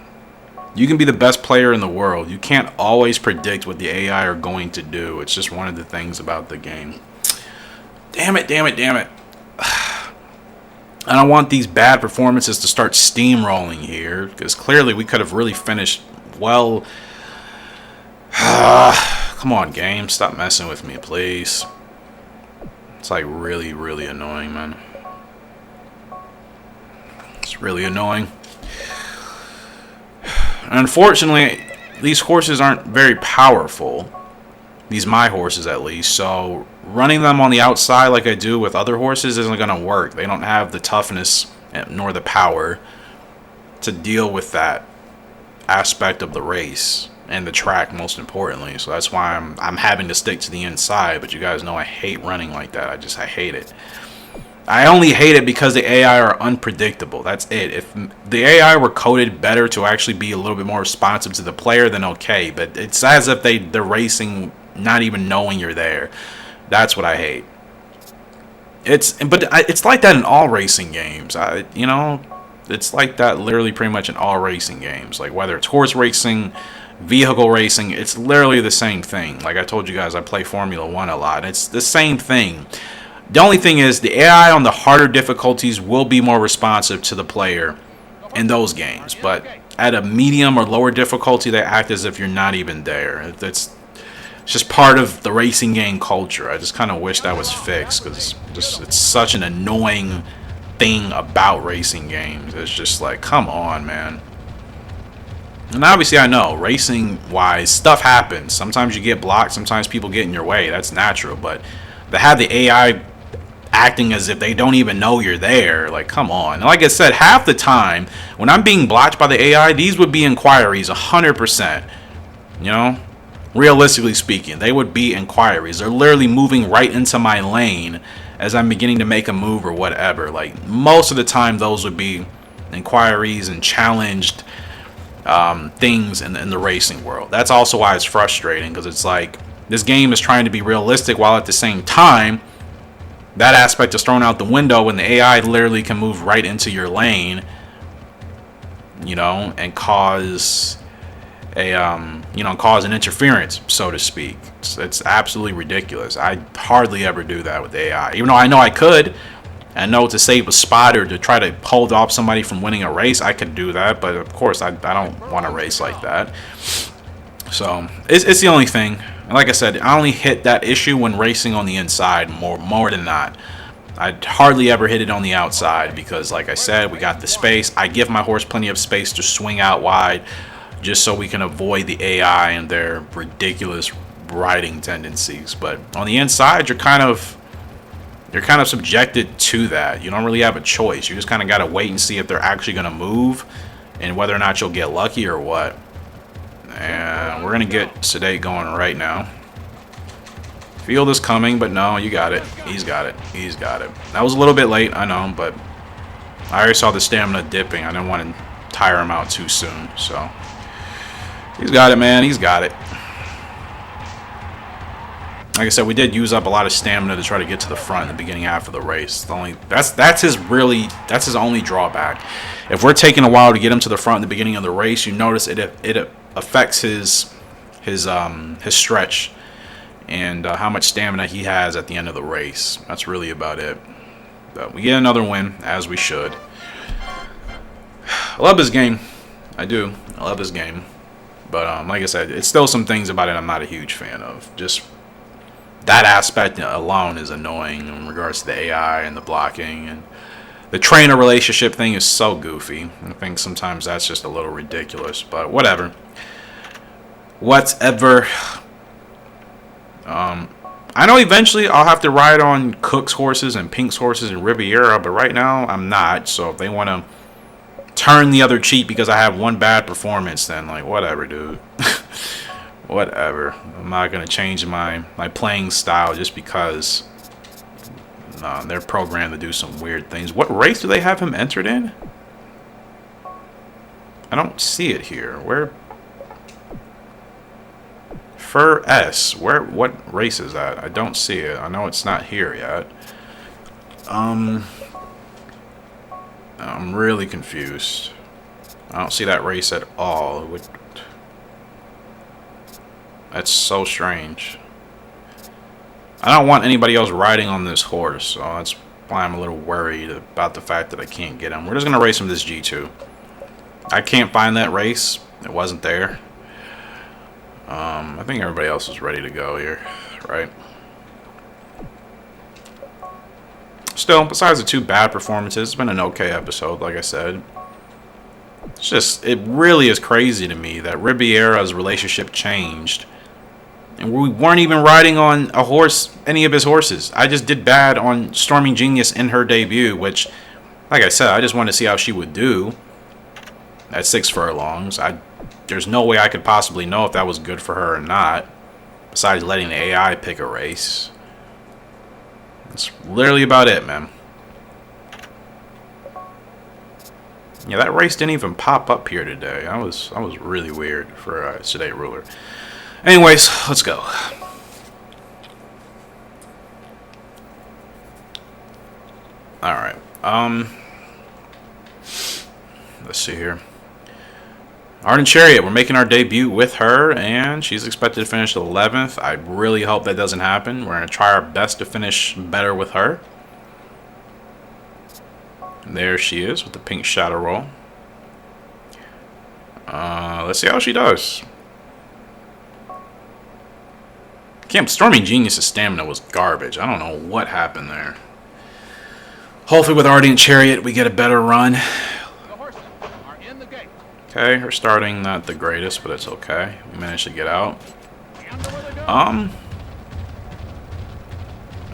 You can be the best player in the world. You can't always predict what the AI are going to do. It's just one of the things about the game. Damn it, damn it, damn it. I don't want these bad performances to start steamrolling here, because clearly we could have really finished well. Come on, game. Stop messing with me, please. It's like really, really annoying, man. It's really annoying. Unfortunately, these horses aren't very powerful. These my horses, at least. So running them on the outside like I do with other horses isn't going to work. They don't have the toughness nor the power to deal with that aspect of the race and the track, most importantly. So that's why I'm having to stick to the inside. But you guys know I hate running like that. I hate it. I only hate it because the AI are unpredictable. That's it. If the AI were coded better to actually be a little bit more responsive to the player, then okay. But it's as if they're racing not even knowing you're there. That's what I hate. It's like that in all racing games. You know, it's like that literally pretty much in all racing games. Like whether it's horse racing, vehicle racing, it's literally the same thing. Like I told you guys, I play Formula 1 a lot. It's the same thing. The only thing is the AI on the harder difficulties will be more responsive to the player in those games. But at a medium or lower difficulty, they act as if you're not even there. It's just part of the racing game culture. I just kind of wish that was fixed because it's such an annoying thing about racing games. It's just like, come on, man. And obviously I know, racing-wise, stuff happens. Sometimes you get blocked, sometimes people get in your way. That's natural. But to have the AI acting as if they don't even know you're there, like, come on. And like I said, half the time, when I'm being blocked by the AI, these would be inquiries, 100%. You know? Realistically speaking, they would be inquiries. They're literally moving right into my lane as I'm beginning to make a move or whatever. Like, most of the time, those would be inquiries and challenged things in the racing world. That's also why it's frustrating, because it's like this game is trying to be realistic while at the same time that aspect is thrown out the window when the AI literally can move right into your lane, you know, and cause an interference, so to speak. It's absolutely ridiculous. I hardly ever do that with AI, even though I know I could. I know to save a spot or to try to hold off somebody from winning a race, I could do that. But of course, I don't want to race like that. So it's the only thing. And like I said, I only hit that issue when racing on the inside more than not. I hardly ever hit it on the outside because, like I said, we got the space. I give my horse plenty of space to swing out wide just so we can avoid the AI and their ridiculous riding tendencies. But on the inside, you're kind of subjected to that. You don't really have a choice. You just kind of got to wait and see if they're actually going to move and whether or not you'll get lucky or what. And we're going to get Sedate going right now. Feel this coming, but no, you got it. He's got it. He's got it. That was a little bit late, I know, but I already saw the stamina dipping. I didn't want to tire him out too soon, so he's got it, man. He's got it. Like I said, we did use up a lot of stamina to try to get to the front in the beginning half of the race. That's his only drawback. If we're taking a while to get him to the front in the beginning of the race, you notice it affects his stretch and how much stamina he has at the end of the race. That's really about it. But we get another win, as we should. I love this game. I do. I love this game. But like I said, it's still some things about it I'm not a huge fan of. Just that aspect alone is annoying in regards to the AI and the blocking, and the trainer relationship thing is so goofy. I think sometimes that's just a little ridiculous, but whatever. Whatever. I know eventually I'll have to ride on Cook's horses and Pink's horses and Riviera, but right now I'm not. So if they want to turn the other cheek because I have one bad performance, then like whatever, dude. Whatever. I'm not gonna change my playing style just because they're programmed to do some weird things. What race do they have him entered in? I don't see it here. Where? Fur S. Where? What race is that? I don't see it. I know it's not here yet. I'm really confused. I don't see that race at all. That's so strange. I don't want anybody else riding on this horse, so that's why I'm a little worried about the fact that I can't get him. We're just gonna race him this G2. I can't find that race. It wasn't there. I think everybody else is ready to go here, right? Still, besides the two bad performances, it's been an okay episode, like I said. It's just, it really is crazy to me that Riviera's relationship changed. And we weren't even riding on a horse, any of his horses. I just did bad on Storming Genius in her debut, which, like I said, I just wanted to see how she would do at 6 furlongs. There's no way I could possibly know if that was good for her or not, besides letting the AI pick a race. That's literally about it, man. Yeah, that race didn't even pop up here today. That was really weird for a sedate ruler. Anyways, let's go. Alright. Let's see here. Ardent Chariot, we're making our debut with her, and she's expected to finish 11th. I really hope that doesn't happen. We're going to try our best to finish better with her. And there she is with the pink shadow roll. Let's see how she does. Camp Storming Genius's stamina was garbage. I don't know what happened there. Hopefully with Ardent Chariot we get a better run. The horses are in the gate. Okay, her starting not the greatest, but it's okay. We managed to get out. And away they go. I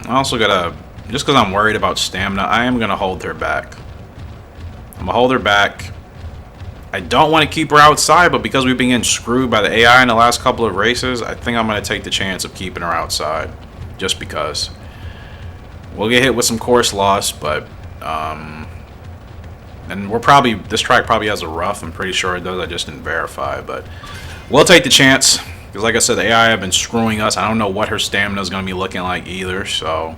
also gotta, just because I'm worried about stamina, I am gonna hold her back. I'm gonna hold her back. I don't want to keep her outside, but because we've been getting screwed by the AI in the last couple of races, I think I'm gonna take the chance of keeping her outside, just because. We'll get hit with some course loss, but and we're probably, this track probably has a rough. I'm pretty sure it does. I just didn't verify, but we'll take the chance. Because like I said, the AI have been screwing us. I don't know what her stamina is going to be looking like either. So,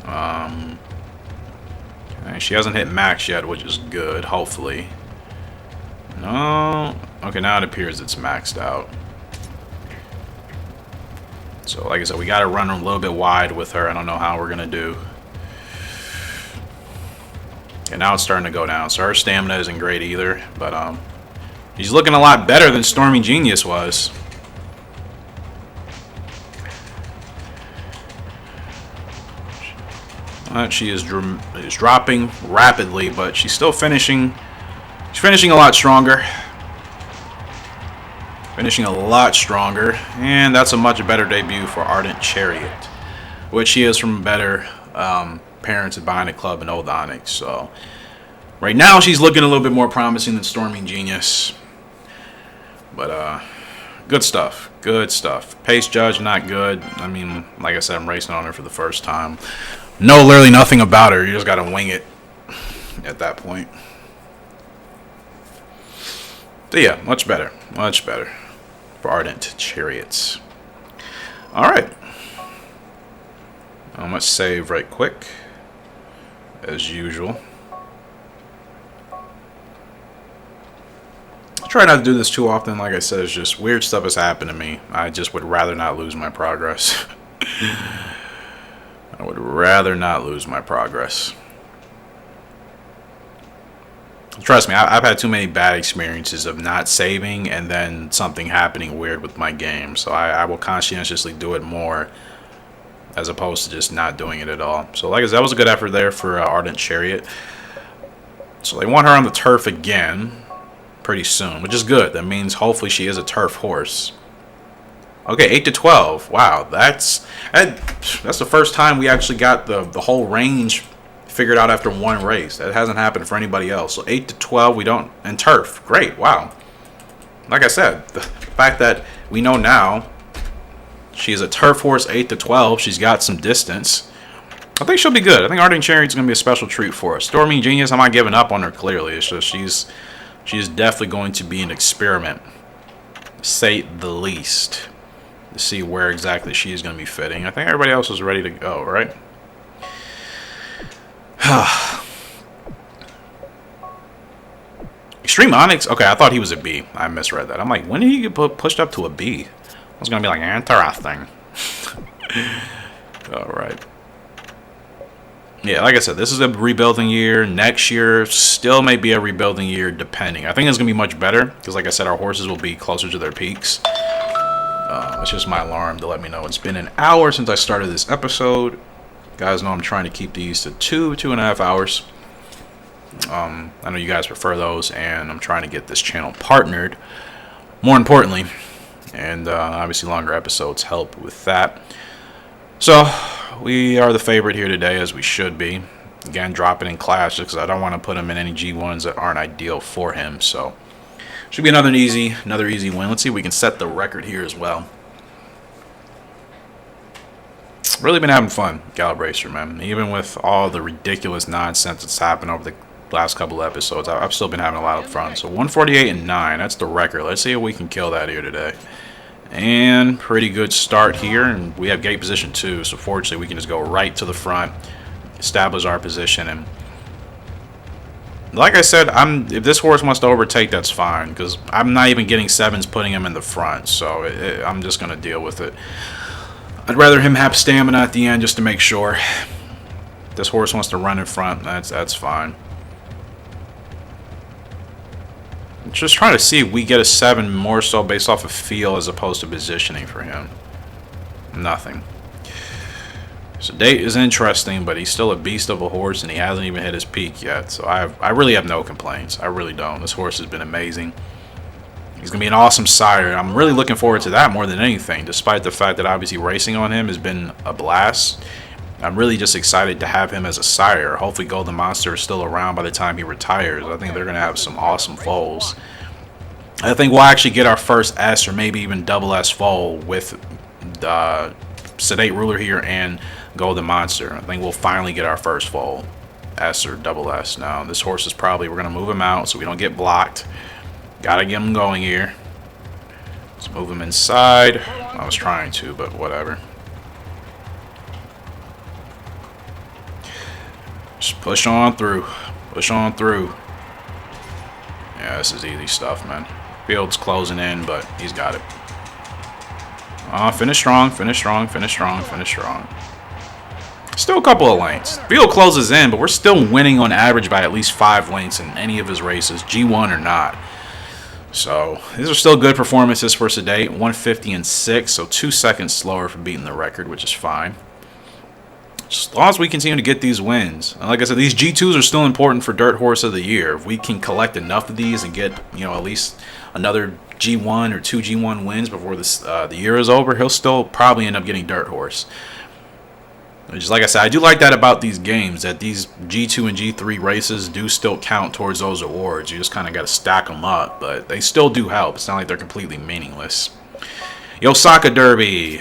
okay, she hasn't hit max yet, which is good. Hopefully. No. Okay, now it appears it's maxed out. So, like I said, we got to run a little bit wide with her. I don't know how we're going to do. And now it's starting to go down. So her stamina isn't great either. But she's looking a lot better than Storming Genius was. She is dropping rapidly, but she's still finishing. She's finishing a lot stronger. Finishing a lot stronger. And that's a much better debut for Ardent Chariot, which she is from better parents at Bionic Club and Old Onyx. So right now she's looking a little bit more promising than Storming Genius. But good stuff. Good stuff. Pace Judge, not good. I mean, like I said, I'm racing on her for the first time. Know literally nothing about her. You just gotta wing it at that point. So yeah, much better. Much better for Ardent Chariots. Alright. Let's save right quick. As usual. I try not to do this too often. Like I said, it's just weird stuff has happened to me. I just would rather not lose my progress. I would rather not lose my progress. Trust me, I've had too many bad experiences of not saving and then something happening weird with my game. So I will conscientiously do it more as opposed to just not doing it at all. So like I said, that was a good effort there for Ardent Chariot. So they want her on the turf again pretty soon, which is good. That means hopefully she is a turf horse. Okay, 8 to 12. Wow, that's the first time we actually got the whole range figured out after one race. That hasn't happened for anybody else. So 8 to 12, we don't, and turf. Great, wow. Like I said, the fact that we know now she is a turf horse 8 to 12, she's got some distance. I think she'll be good. I think Ardent Chariot's going to be a special treat for us. Storming Genius, I'm not giving up on her clearly. It's just she's definitely going to be an experiment, say the least, to see where exactly she's going to be fitting. I think everybody else is ready to go, right? Extreme Onyx? Okay, I thought he was a B. I misread that. I'm like, when did he get pushed up to a B? I was going to be like, interesting. Alright. Yeah, like I said, this is a rebuilding year. Next year still may be a rebuilding year, depending. I think it's going to be much better, because like I said, our horses will be closer to their peaks. It's just my alarm to let me know it's been an hour since I started this episode. You guys know I'm trying to keep these to 2.5 hours. I know you guys prefer those, and I'm trying to get this channel partnered, more importantly, and obviously longer episodes help with that. So we are the favorite here today, as we should be. Again, dropping in class just because I don't want to put him in any G1s that aren't ideal for him. So should be another easy win. Let's see if we can set the record here as well. Really been having fun, Gallop Racer, man. Even with all the ridiculous nonsense that's happened over the last couple of episodes, I've still been having a lot of fun. So 148 and 9, that's the record. Let's see if we can kill that here today. And pretty good start here, and we have gate position 2, so fortunately we can just go right to the front, establish our position, and like I said, if this horse wants to overtake, that's fine, because I'm not even getting 7s putting him in the front, so I'm just going to deal with it. I'd rather him have stamina at the end just to make sure. If this horse wants to run in front, that's fine. Just trying to see if we get a 7 more so based off of feel as opposed to positioning for him. Nothing. So Date is interesting, but he's still a beast of a horse, and he hasn't even hit his peak yet. So I really have no complaints. I really don't. This horse has been amazing. He's going to be an awesome sire. I'm really looking forward to that more than anything, despite the fact that obviously racing on him has been a blast. I'm really just excited to have him as a sire. Hopefully Golden Monster is still around by the time he retires. I think they're going to have some awesome foals. I think we'll actually get our first S or maybe even double S foal with Sedate Ruler here and Golden Monster. I think we'll finally get our first foal, S or double S. Now, this horse is probably, we're going to move him out so we don't get blocked. Got to get him going here. Let's move him inside. I was trying to, but whatever. Just push on through. Push on through. Yeah, this is easy stuff, man. Field's closing in, but he's got it. Finish strong, finish strong, finish strong, finish strong. Still a couple of lengths. Field closes in, but we're still winning on average by at least 5 lengths in any of his races, G1 or not. So these are still good performances for Sedate. 150 and 6, so 2 seconds slower for beating the record, which is fine. As long as we continue to get these wins. And like I said, these G2s are still important for Dirt Horse of the Year. If we can collect enough of these and get, at least another G1 or 2 G1 wins before this the year is over, he'll still probably end up getting Dirt Horse. Just like I said, I do like that about these games, that these G2 and G3 races do still count towards those awards. You just kind of got to stack them up, but they still do help. It's not like they're completely meaningless. Osaka Derby.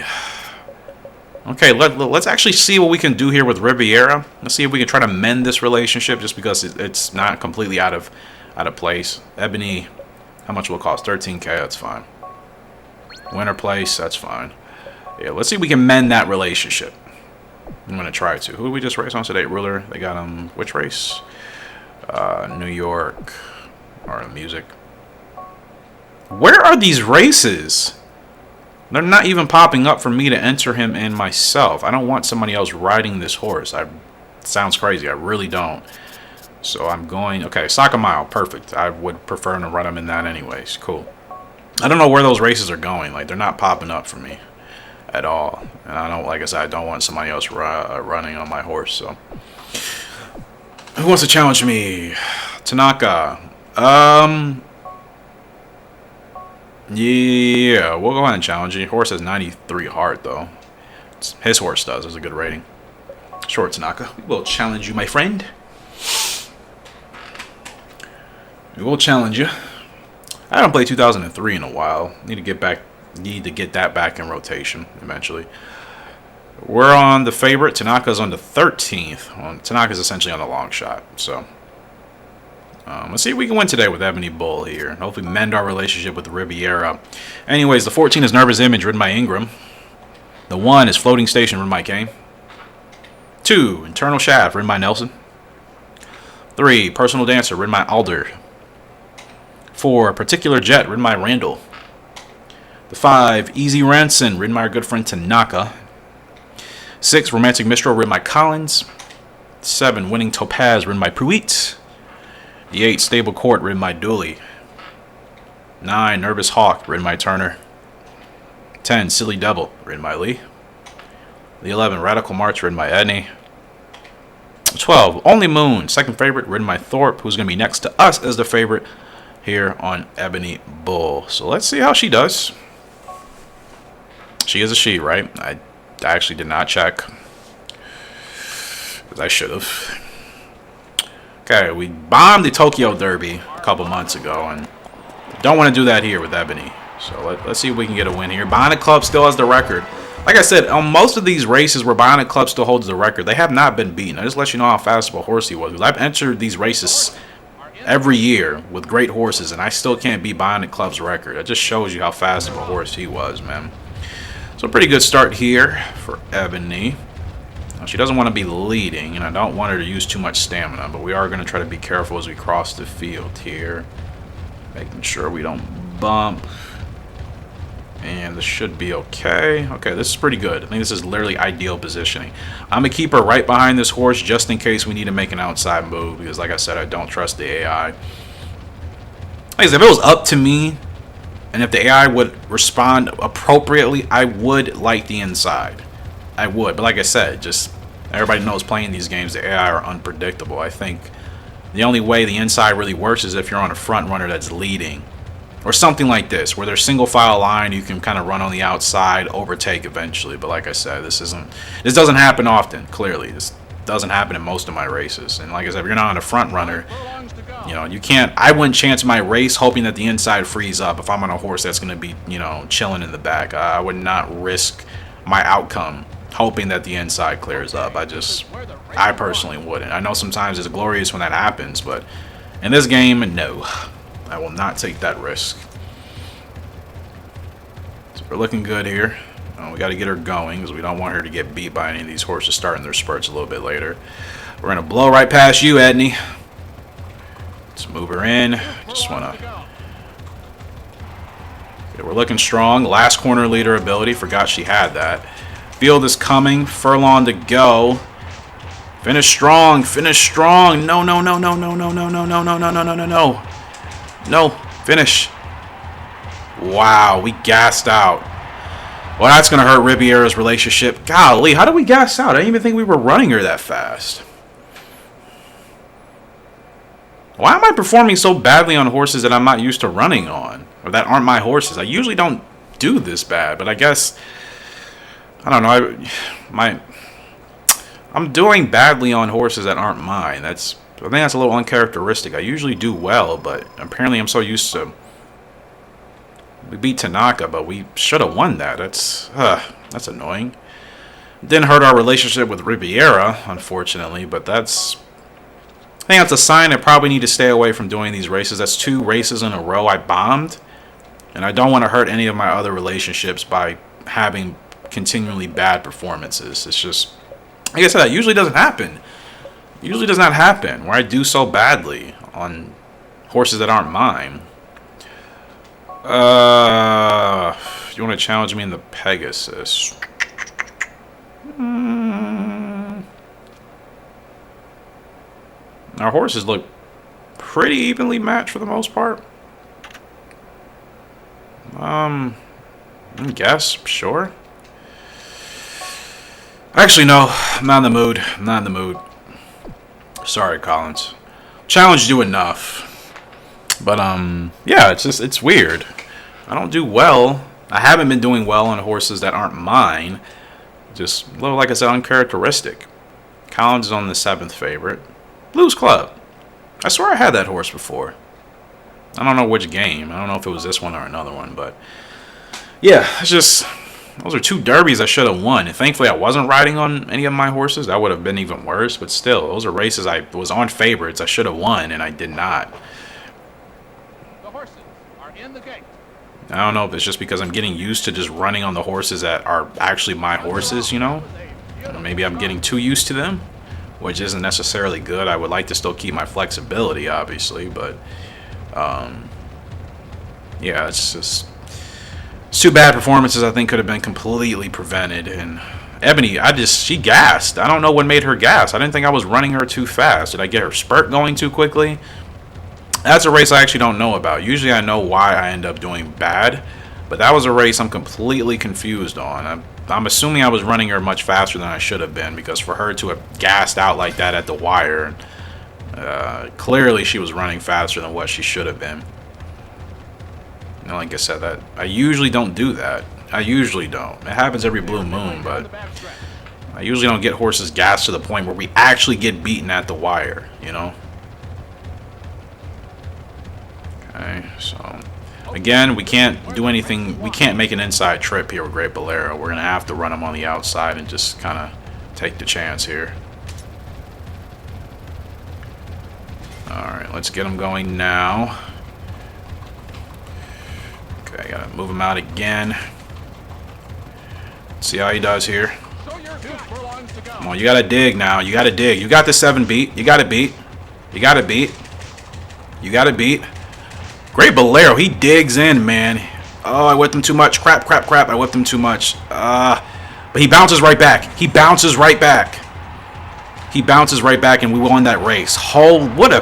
Okay, let's actually see what we can do here with Riviera. Let's see if we can try to mend this relationship, just because it's not completely out of place. Ebony, how much will it cost? 13K, that's fine. Winner place, that's fine. Yeah, let's see if we can mend that relationship. I'm going to try to. Who did we just race on today? Ruler. They got him, which race? New York. Or music. Where are these races? They're not even popping up for me to enter him in myself. I don't want somebody else riding this horse. Sounds crazy. I really don't. So I'm going, okay, Soccer Mile, perfect. I would prefer to run them in that anyways. Cool. I don't know where those races are going. Like, they're not popping up for me at all. And I don't, like I said, I don't want somebody else running on my horse. So, who wants to challenge me? Tanaka. Yeah, we'll go ahead and challenge you. Horse has 93 heart, though. His horse does. It's a good rating. Sure, Tanaka. We will challenge you, my friend. We will challenge you. I haven't played 2003 in a while. Need to get that back in rotation eventually. We're on the favorite. Tanaka's on the 13th. Well, Tanaka's essentially on the long shot. So let's see if we can win today with Ebony Bull here. And hopefully mend our relationship with Riviera. Anyways, the 14 is Nervous Image, ridden by Ingram. The 1 is Floating Station, ridden by Kane. 2, Internal Shaft, ridden by Nelson. 3, Personal Dancer, ridden by Alder. 4, Particular Jet, ridden by Randall. The 5, Easy Ranson, ridden by our good friend Tanaka. 6, Romantic Mistral, ridden by Collins. 7, Winning Topaz, ridden by Pruitt. The 8, Stable Court, ridden by Dooley. 9, Nervous Hawk, ridden by Turner. 10, Silly Devil, ridden by Lee. The 11, Radical March, ridden by Edney. 12, Only Moon, second favorite, ridden by Thorpe, who's going to be next to us as the favorite here on Ebony Bull. So let's see how she does. She is a she, right? I actually did not check, because I should have. Okay, we bombed the Tokyo Derby a couple months ago, and don't want to do that here with Ebony. So let's see if we can get a win here. Bionic Club still has the record. Like I said, on most of these races where Bionic Club still holds the record, they have not been beaten. I just let you know how fast of a horse he was. I've entered these races every year with great horses, and I still can't beat Bionic Club's record. It just shows you how fast of a horse he was, man. So a pretty good start here for Ebony. Now, she doesn't want to be leading, and I don't want her to use too much stamina, but we are going to try to be careful as we cross the field here. Making sure we don't bump. And this should be okay. Okay, this is pretty good. I think this is literally ideal positioning. I'm going to keep her right behind this horse just in case we need to make an outside move, because like I said, I don't trust the AI. Like I said, if it was up to me, and if the AI would respond appropriately, I would like the inside. I would. But like I said, just everybody knows playing these games, the AI are unpredictable. I think the only way the inside really works is if you're on a front runner that's leading. Or something like this, where there's single file line, you can kind of run on the outside, overtake eventually. But like I said, this doesn't happen often, clearly. This doesn't happen in most of my races. And like I said, if you're not on a front runner, you know, you can't, I wouldn't chance my race hoping that the inside frees up if I'm on a horse that's going to be, you know, chilling in the back. I would not risk my outcome hoping that the inside clears up. I personally wouldn't. I know sometimes it's glorious when that happens, but in this game, no. I will not take that risk. So we're looking good here. We got to get her going because we don't want her to get beat by any of these horses starting their spurts a little bit later. We're going to blow right past you, Edney. Let's move her in. Just want to... Okay, we're looking strong. Last corner leader ability. Forgot she had that. Field is coming. Furlong to go. Finish strong. Finish strong. No, no, no, no, no, no, no, no, no, no, no, no, no, no, no. No, finish. Wow, we gassed out. Well, that's going to hurt Riviera's relationship. Golly, how did we gas out? I didn't even think we were running her that fast. Why am I performing so badly on horses that I'm not used to running on? Or that aren't my horses? I usually don't do this bad, but I guess... I don't know. I'm doing badly on horses that aren't mine. I think that's a little uncharacteristic. I usually do well, but apparently I'm so used to... We beat Tanaka, but we should have won that. That's annoying. Didn't hurt our relationship with Riviera, unfortunately, but I think that's a sign I probably need to stay away from doing these races. That's 2 races in a row I bombed, and I don't want to hurt any of my other relationships by having continually bad performances. It's just... Like I said, that usually doesn't happen. Usually does not happen where I do so badly on horses that aren't mine. You want to challenge me in the Pegasus? Our horses look pretty evenly matched for the most part. I guess, sure. Actually, no, I'm not in the mood. I'm not in the mood. Sorry, Collins. Challenged you enough. But, yeah, it's weird. I don't do well. I haven't been doing well on horses that aren't mine. Just, a little, like I said, uncharacteristic. Collins is on the 7th favorite. Blues Club. I swear I had that horse before. I don't know which game. I don't know if it was this one or another one, but yeah, it's just those are 2 derbies I should have won. And thankfully, I wasn't riding on any of my horses. That would have been even worse. But still, those are races I was on favorites. I should have won, and I did not. The horses are in the gate. I don't know if it's just because I'm getting used to just running on the horses that are actually my horses, you know. Or maybe I'm getting too used to them, which isn't necessarily good. I would like to still keep my flexibility, obviously, but yeah, it's just 2 bad performances I think could have been completely prevented. And Ebony, she gassed. I don't know what made her gas. I didn't think I was running her too fast. Did I get her spurt going too quickly? That's a race I actually don't know about. Usually I know why I end up doing bad, but that was a race I'm completely confused on. I'm assuming I was running her much faster than I should have been, because for her to have gassed out like that at the wire, clearly she was running faster than what she should have been. And like I said, that I usually don't do that. I usually don't. It happens every blue moon, but I usually don't get horses gassed to the point where we actually get beaten at the wire, you know? Okay, so again, we can't do anything. We can't make an inside trip here with Great Bolero. We're going to have to run him on the outside and just kind of take the chance here. Alright, let's get him going now. Okay, I got to move him out again. See how he does here. Come on, you got to dig now. You got to dig. You got the 7 beat. You got to beat. You got to beat. You got to beat. Great Bolero, he digs in, man. Oh, I whipped him too much. Crap, crap, crap. I whipped him too much. But he bounces right back. He bounces right back. He bounces right back, and we won that race. Oh, what a...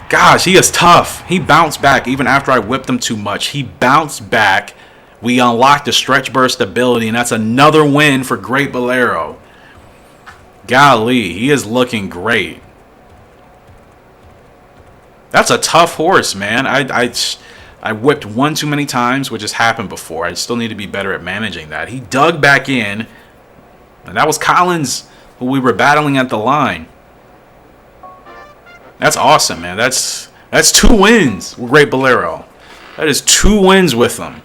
Gosh, he is tough. He bounced back even after I whipped him too much. He bounced back. We unlocked the stretch burst ability, and that's another win for Great Bolero. Golly, he is looking great. That's a tough horse, man. I whipped one too many times, which has happened before. I still need to be better at managing that. He dug back in, and that was Collins, who we were battling at the line. That's awesome, man. That's 2 wins with Great Bolero. That is 2 wins with him.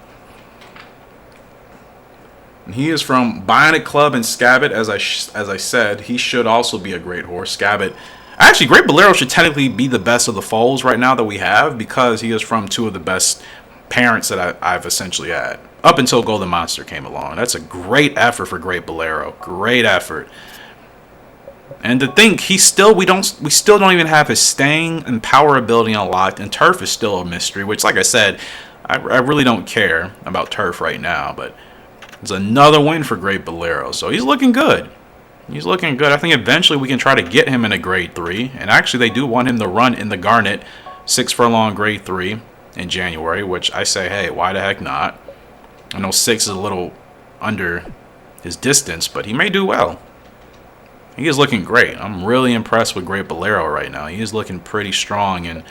And he is from Bionic Club and Scabbit, as I said. He should also be a great horse. Scabbit. Actually, Great Bolero should technically be the best of the foals right now that we have, because he is from 2 of the best parents that I've essentially had up until Golden Monster came along. That's a great effort for Great Bolero. Great effort. And to think we still don't even have his staying and power ability unlocked, and turf is still a mystery. Which, like I said, I really don't care about turf right now. But it's another win for Great Bolero, so he's looking good. He's looking good. I think eventually we can try to get him in a grade 3. And actually, they do want him to run in the Garnet 6 furlong grade 3 in January, which I say, hey, why the heck not? I know 6 is a little under his distance, but he may do well. He is looking great. I'm really impressed with Great Bolero right now. He is looking pretty strong. And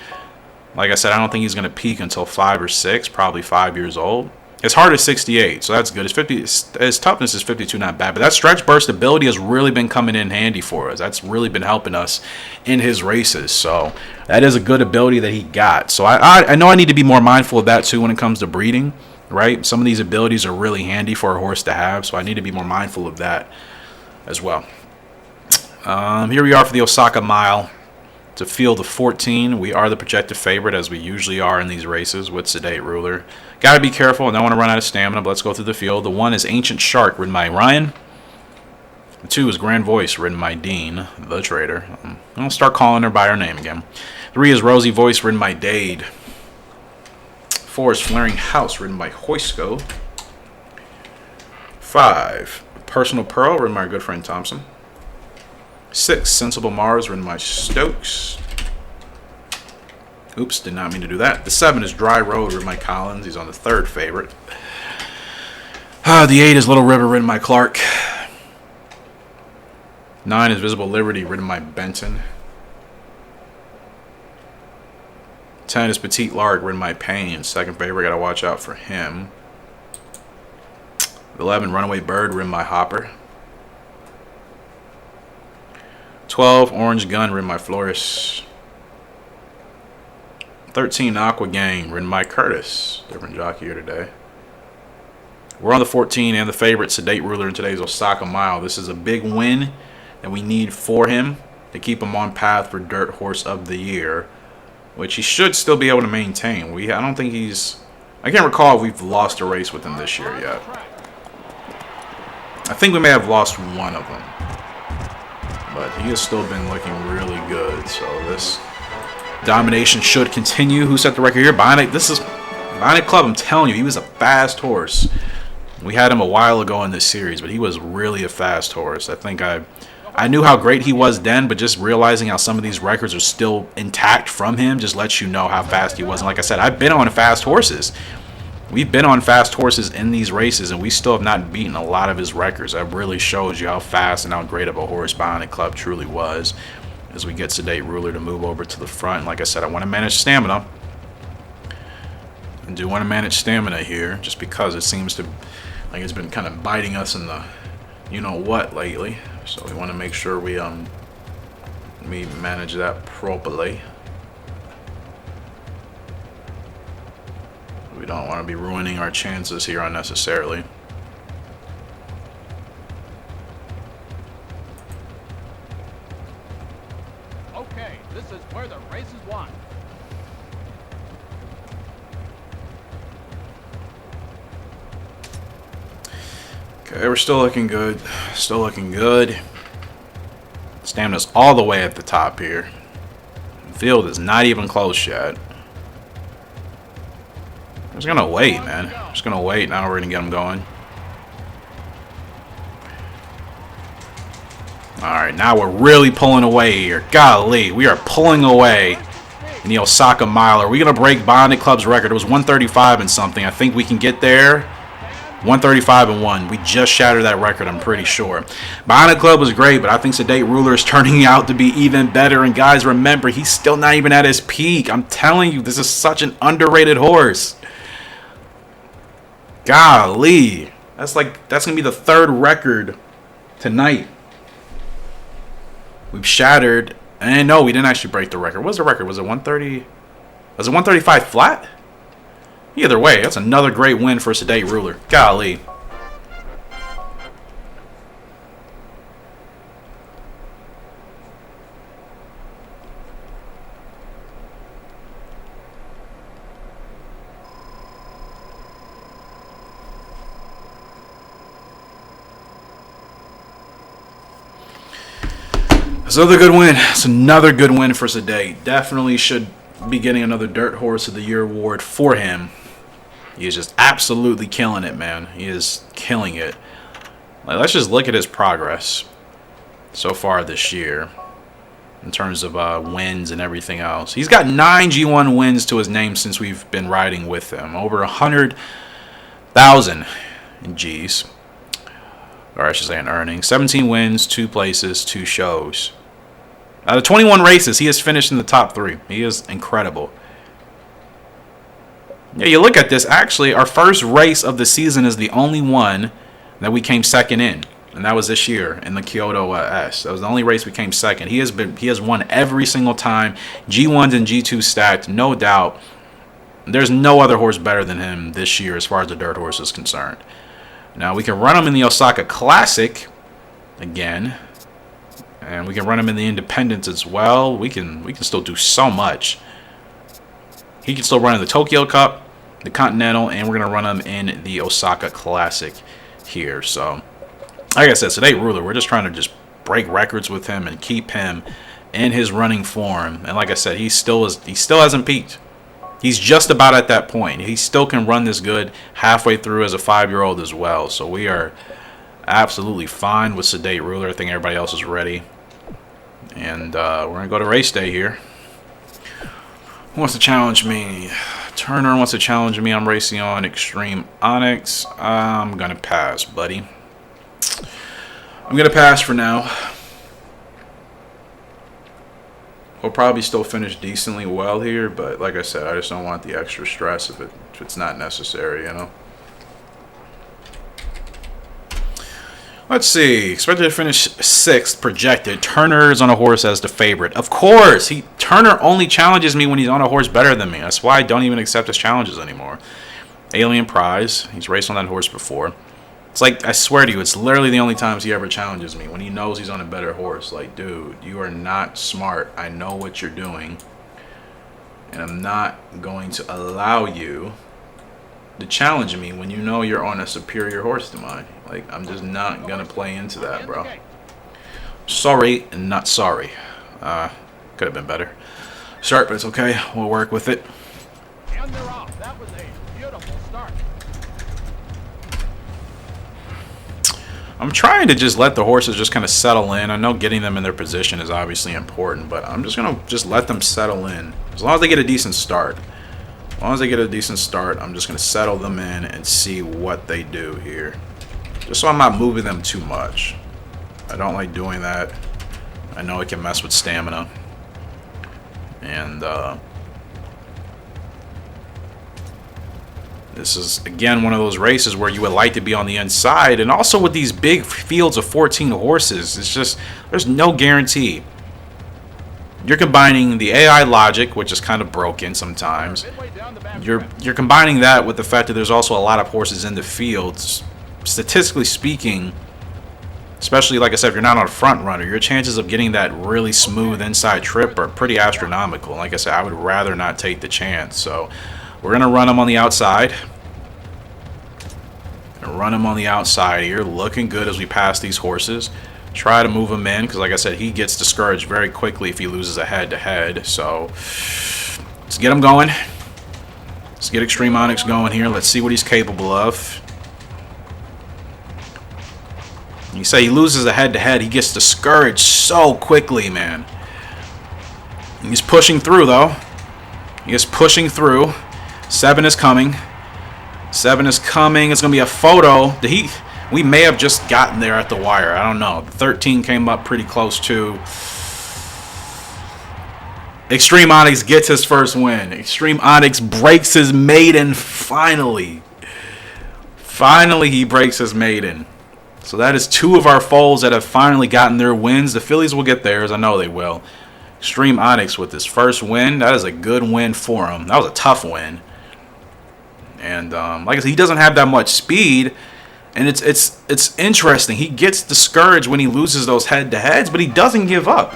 like I said, I don't think he's going to peak until 5 or 6, probably 5 years old. His heart is 68, so that's good. His toughness is 52, not bad. But that stretch burst ability has really been coming in handy for us. That's really been helping us in his races. So that is a good ability that he got. So I know I need to be more mindful of that too when it comes to breeding, right? Some of these abilities are really handy for a horse to have, so I need to be more mindful of that as well. Here we are for the Osaka Mile. It's a field of 14. We are the projected favorite, as we usually are in these races with Sedate Ruler. Got to be careful. I don't want to run out of stamina, but let's go through the field. The 1 is Ancient Shark, ridden by Ryan. The 2 is Grand Voice, ridden by Dean, the trader. I'll start calling her by her name again. 3 is Rosy Voice, ridden by Dade. 4 is Flaring House, ridden by Hoisco. 5, Personal Pearl, ridden by our good friend Thompson. 6, Sensible Mars, ridden by Stokes. Oops, did not mean to do that. The 7 is Dry Road, ridden by Collins. He's on the 3rd favorite. The 8 is Little River, ridden by Clark. 9 is Visible Liberty, ridden by Benton. 10 is Petite Lark, ridden by Payne. 2nd favorite, gotta watch out for him. 11, Runaway Bird, ridden by Hopper. 12, Orange Gun, ridden by Flores. 13, Aqua Gang, ridden by Curtis. Different jockey here today. We're on the 14 and the favorite, Sedate Ruler, in today's Osaka Mile. This is a big win that we need for him to keep him on path for Dirt Horse of the Year, which he should still be able to maintain. I don't think he's... I can't recall if we've lost a race with him this year yet. I think we may have lost one of them, but he has still been looking really good. So this domination should continue. Who set the record here? Bionic. This is Bionic Club. I'm telling you, he was a fast horse. We had him a while ago in this series, but he was really a fast horse. I think I knew how great he was then, but just realizing how some of these records are still intact from him just lets you know how fast he was. And like I said, I've been on fast horses. We've been on fast horses in these races, and we still have not beaten a lot of his records. That really shows you how fast and how great of a horse Bionic Club truly was. As we get Sedate Ruler to move over to the front. And like I said, I want to manage stamina. I do want to manage stamina here, just because it seems to, like, it's been kind of biting us in the you-know-what lately. So we want to make sure we manage that properly. We don't want to be ruining our chances here unnecessarily. Okay, this is where the race is won. Okay, we're still looking good. Still looking good. Stamina's all the way at the top here. The field is not even close yet. I'm just gonna wait, man. I'm just gonna wait. Now we're gonna get him going. Alright, now we're really pulling away here. Golly, we are pulling away in the Osaka Mile. Are we gonna break Bionic Club's record? It was 135 and something. I think we can get there. 135 and 1. We just shattered that record, I'm pretty sure. Bionic Club was great, but I think Sedate Ruler is turning out to be even better. And guys, remember, he's still not even at his peak. I'm telling you, this is such an underrated horse. Golly. That's going to be the 3rd record tonight. We've shattered. And no, we didn't actually break the record. What was the record? Was it 130? Was it 135 flat? Either way, that's another great win for Sedate Ruler. Golly. It's another good win. It's another good win for Sedate. Definitely should be getting another Dirt Horse of the Year award for him. He is just absolutely killing it, man. He is killing it. Like, let's just look at his progress so far this year in terms of wins and everything else. He's got 9 G1 wins to his name since we've been riding with him. Over 100,000 in G's. Or I should say in earnings. 17 wins, 2 places, 2 shows. Out of 21 races, he has finished in the top 3. He is incredible. Yeah, you look at this. Actually, our first race of the season is the only one that we came second in, and that was this year in the Kyoto S. That was the only race we came second. He has won every single time. G1s and G2s stacked, no doubt. There's no other horse better than him this year as far as the dirt horse is concerned. Now we can run him in the Osaka Classic again. And we can run him in the Independence as well. We can still do so much. He can still run in the Tokyo Cup, the Continental, and we're going to run him in the Osaka Classic here. So, like I said, Sedate Ruler, we're just trying to just break records with him and keep him in his running form. And like I said, he still hasn't peaked. He's just about at that point. He still can run this good halfway through as a 5-year-old as well. So we are absolutely fine with Sedate Ruler. I think everybody else is ready. And we're going to go to race day here. Who wants to challenge me? Turner wants to challenge me. I'm racing on Extreme Onyx. I'm going to pass, buddy. I'm going to pass for now. We'll probably still finish decently well here, but like I said, I just don't want the extra stress if it's not necessary, you know. Let's see. Expected to finish 6th, projected. Turner is on a horse as the favorite. Of course! Turner only challenges me when he's on a horse better than me. That's why I don't even accept his challenges anymore. Alien Prize. He's raced on that horse before. It's like, I swear to you, it's literally the only times he ever challenges me. When he knows he's on a better horse. Like, dude, you are not smart. I know what you're doing. And I'm not going to allow you to challenge me when you know you're on a superior horse to mine. Like, I'm just not gonna play into that, bro. Sorry and not sorry. Could have been better. Start, but it's okay. We'll work with it. And they're off. That was a beautiful start. I'm trying to just let the horses just kind of settle in. I know getting them in their position is obviously important, but I'm just gonna let them settle in. As long as they get a decent start. As long as they get a decent start, I'm just going to settle them in and see what they do here. Just so I'm not moving them too much. I don't like doing that. I know it can mess with stamina. And this is, again, one of those races where you would like to be on the inside. And also with these big fields of 14 horses, it's just, there's no guarantee. You're combining the AI logic, which is kind of broken sometimes. You're combining that with the fact that there's also a lot of horses in the fields. Statistically speaking, especially like I said, if you're not on a front runner, your chances of getting that really smooth inside trip are pretty astronomical. Like I said, I would rather not take the chance. So we're gonna run them on the outside. Run them on the outside here, looking good as we pass these horses. Try to move him in, because like I said, he gets discouraged very quickly if he loses a head-to-head. So let's get him going. Let's get Extreme Onyx going here. Let's see what he's capable of. You say he loses a head-to-head, he gets discouraged so quickly, man. He's pushing through, though. He is pushing through. 7 is coming. 7 is coming. It's going to be a photo. We may have just gotten there at the wire. I don't know. 13 came up pretty close too. Extreme Onyx gets his first win. Extreme Onyx breaks his maiden finally. Finally, he breaks his maiden. So that is 2 of our foals that have finally gotten their wins. The fillies will get theirs. I know they will. Extreme Onyx with his first win. That is a good win for him. That was a tough win. And like I said, he doesn't have that much speed. And it's interesting. He gets discouraged when he loses those head-to-heads, but he doesn't give up.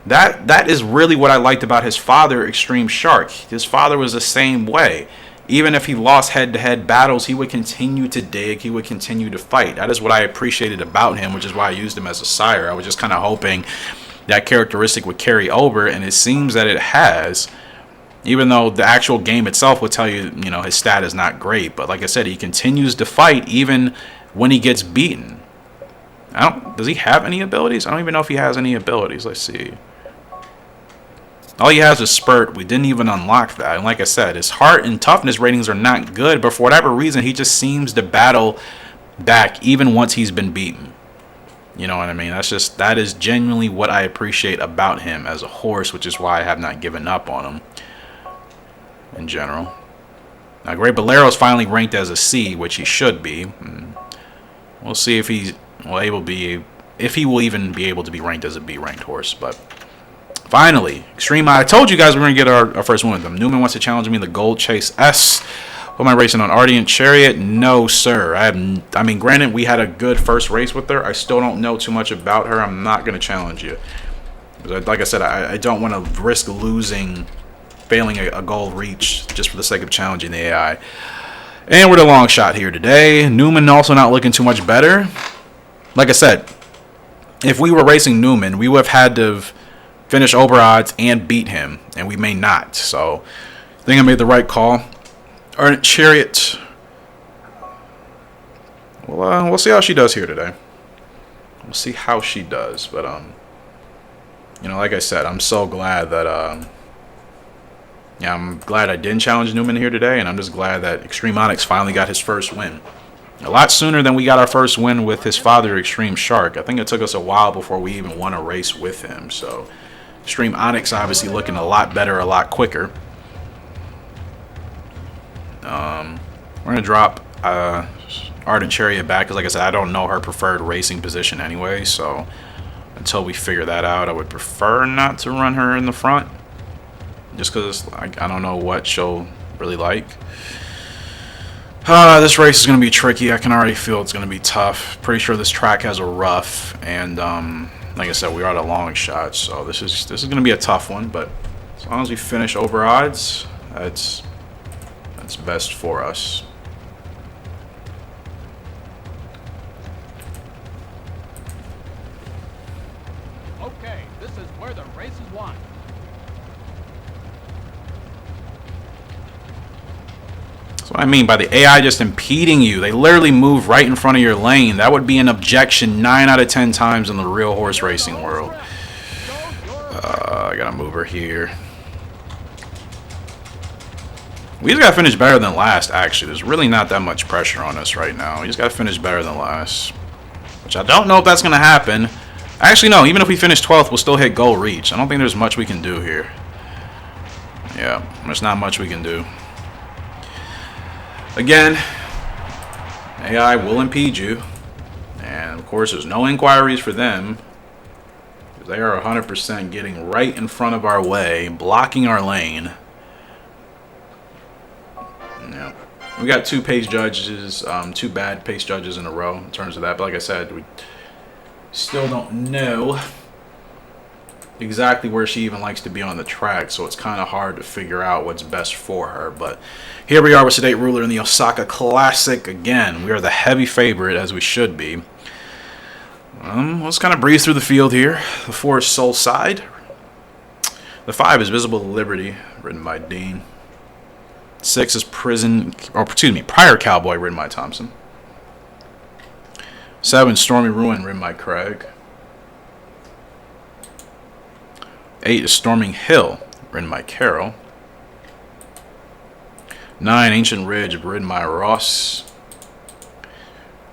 That is really what I liked about his father, Extreme Shark. His father was the same way. Even if he lost head-to-head battles, he would continue to dig. He would continue to fight. That is what I appreciated about him, which is why I used him as a sire. I was just kind of hoping that characteristic would carry over, and it seems that it has. Even though the actual game itself would tell you, you know, his stat is not great. But like I said, he continues to fight even when he gets beaten. Does he have any abilities? I don't even know if he has any abilities. Let's see. All he has is Spurt. We didn't even unlock that. And like I said, his heart and toughness ratings are not good. But for whatever reason, he just seems to battle back even once he's been beaten. You know what I mean? That is genuinely what I appreciate about him as a horse, which is why I have not given up on him. In general. Now, Great Bolero is finally ranked as a C, which he should be. We'll see if he will even be able to be ranked as a B-ranked horse. But finally, Extreme. I told you guys we're gonna get our first win with them. Newman wants to challenge me in the Gold Chase S. What am I racing on? Ardent Chariot? No, sir. I mean, granted, we had a good first race with her. I still don't know too much about her. I'm not gonna challenge you. Like I said, I don't want to risk failing a goal reach just for the sake of challenging the AI. And we're the long shot here today. Newman also not looking too much better. Like I said, if we were racing Newman, we would have had to finish over odds and beat him, and we may not. So I think I made the right call. Ardent Chariot. Well, we'll see how she does here today. We'll see how she does, but You know, like I said, I'm so glad that yeah, I'm glad I didn't challenge Newman here today, and I'm just glad that Extreme Onyx finally got his first win. A lot sooner than we got our first win with his father, Extreme Shark. I think it took us a while before we even won a race with him. So Extreme Onyx obviously looking a lot better, a lot quicker. We're going to drop Ardent Chariot back because, like I said, I don't know her preferred racing position anyway. So until we figure that out, I would prefer not to run her in the front. Just because I don't know what she'll really like. This race is going to be tricky. I can already feel it's going to be tough. Pretty sure this track has a rough, and like I said, we are at a long shot, so this is going to be a tough one. But as long as we finish over odds, that's best for us. Okay, this is where the race is won. That's what I mean by the AI just impeding you. They literally move right in front of your lane. That would be an objection 9 out of 10 times in the real horse racing world. I gotta move her here. We just gotta finish better than last, actually. There's really not that much pressure on us right now. We just gotta finish better than last. Which I don't know if that's gonna happen. Actually, no. Even if we finish 12th, we'll still hit goal reach. I don't think there's much we can do here. Yeah, there's not much we can do. Again, AI will impede you. And, of course, there's no inquiries for them. They are 100% getting right in front of our way, blocking our lane. Yeah. We got 2 pace judges, 2 bad pace judges in a row in terms of that. But like I said, we still don't know exactly where she even likes to be on the track, so it's kind of hard to figure out what's best for her. But here we are with Sedate Ruler in the Osaka Classic again. We are the heavy favorite, as we should be. Let's kind of breeze through the field here. The 4 is Soul Side. The 5 is Visible Liberty, written by Dean. 6 is Prior Cowboy, written by Thompson. 7, Stormy Ruin, written by Craig. 8 is Storming Hill, written by Carol. 9, Ancient Ridge, written by Ross.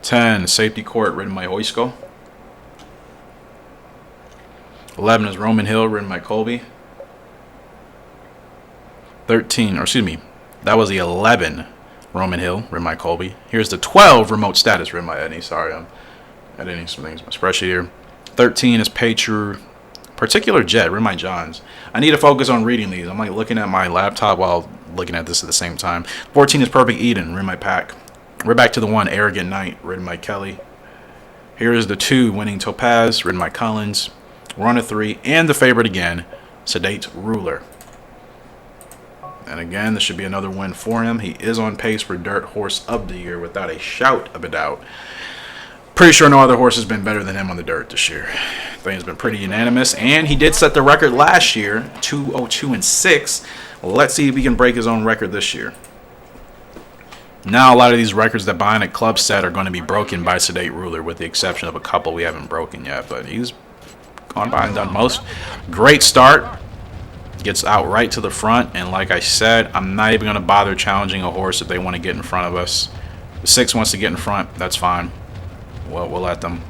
10, Safety Court, written by Oisko. 11 is Roman Hill, written by Colby. 13, or excuse me, that was the 11, Roman Hill, written by Colby. Here's the 12, Remote Status, written by Eddie. Sorry, I'm editing some things in my spreadsheet here. 13 is Particular Jet, written by Johns. I need to focus on reading these. I'm like looking at my laptop while looking at this at the same time. 14 is Perfect Eden, written by Pack. We're back to the 1, Arrogant Knight, written by Kelly. Here is the 2, Winning Topaz, written by Collins. We're on a 3, and the favorite again, Sedate Ruler. And again, this should be another win for him. He is on pace for Dirt Horse of the Year without a shout of a doubt. Pretty sure no other horse has been better than him on the dirt this year. I think it's been pretty unanimous, and he did set the record last year, 202-6. Let's see if he can break his own record this year. Now, a lot of these records that Bionic Club set are going to be broken by Sedate Ruler, with the exception of a couple we haven't broken yet. But he's gone by and done most. Great start. Gets out right to the front, and like I said, I'm not even going to bother challenging a horse if they want to get in front of us. The 6 wants to get in front, that's fine. We'll let them.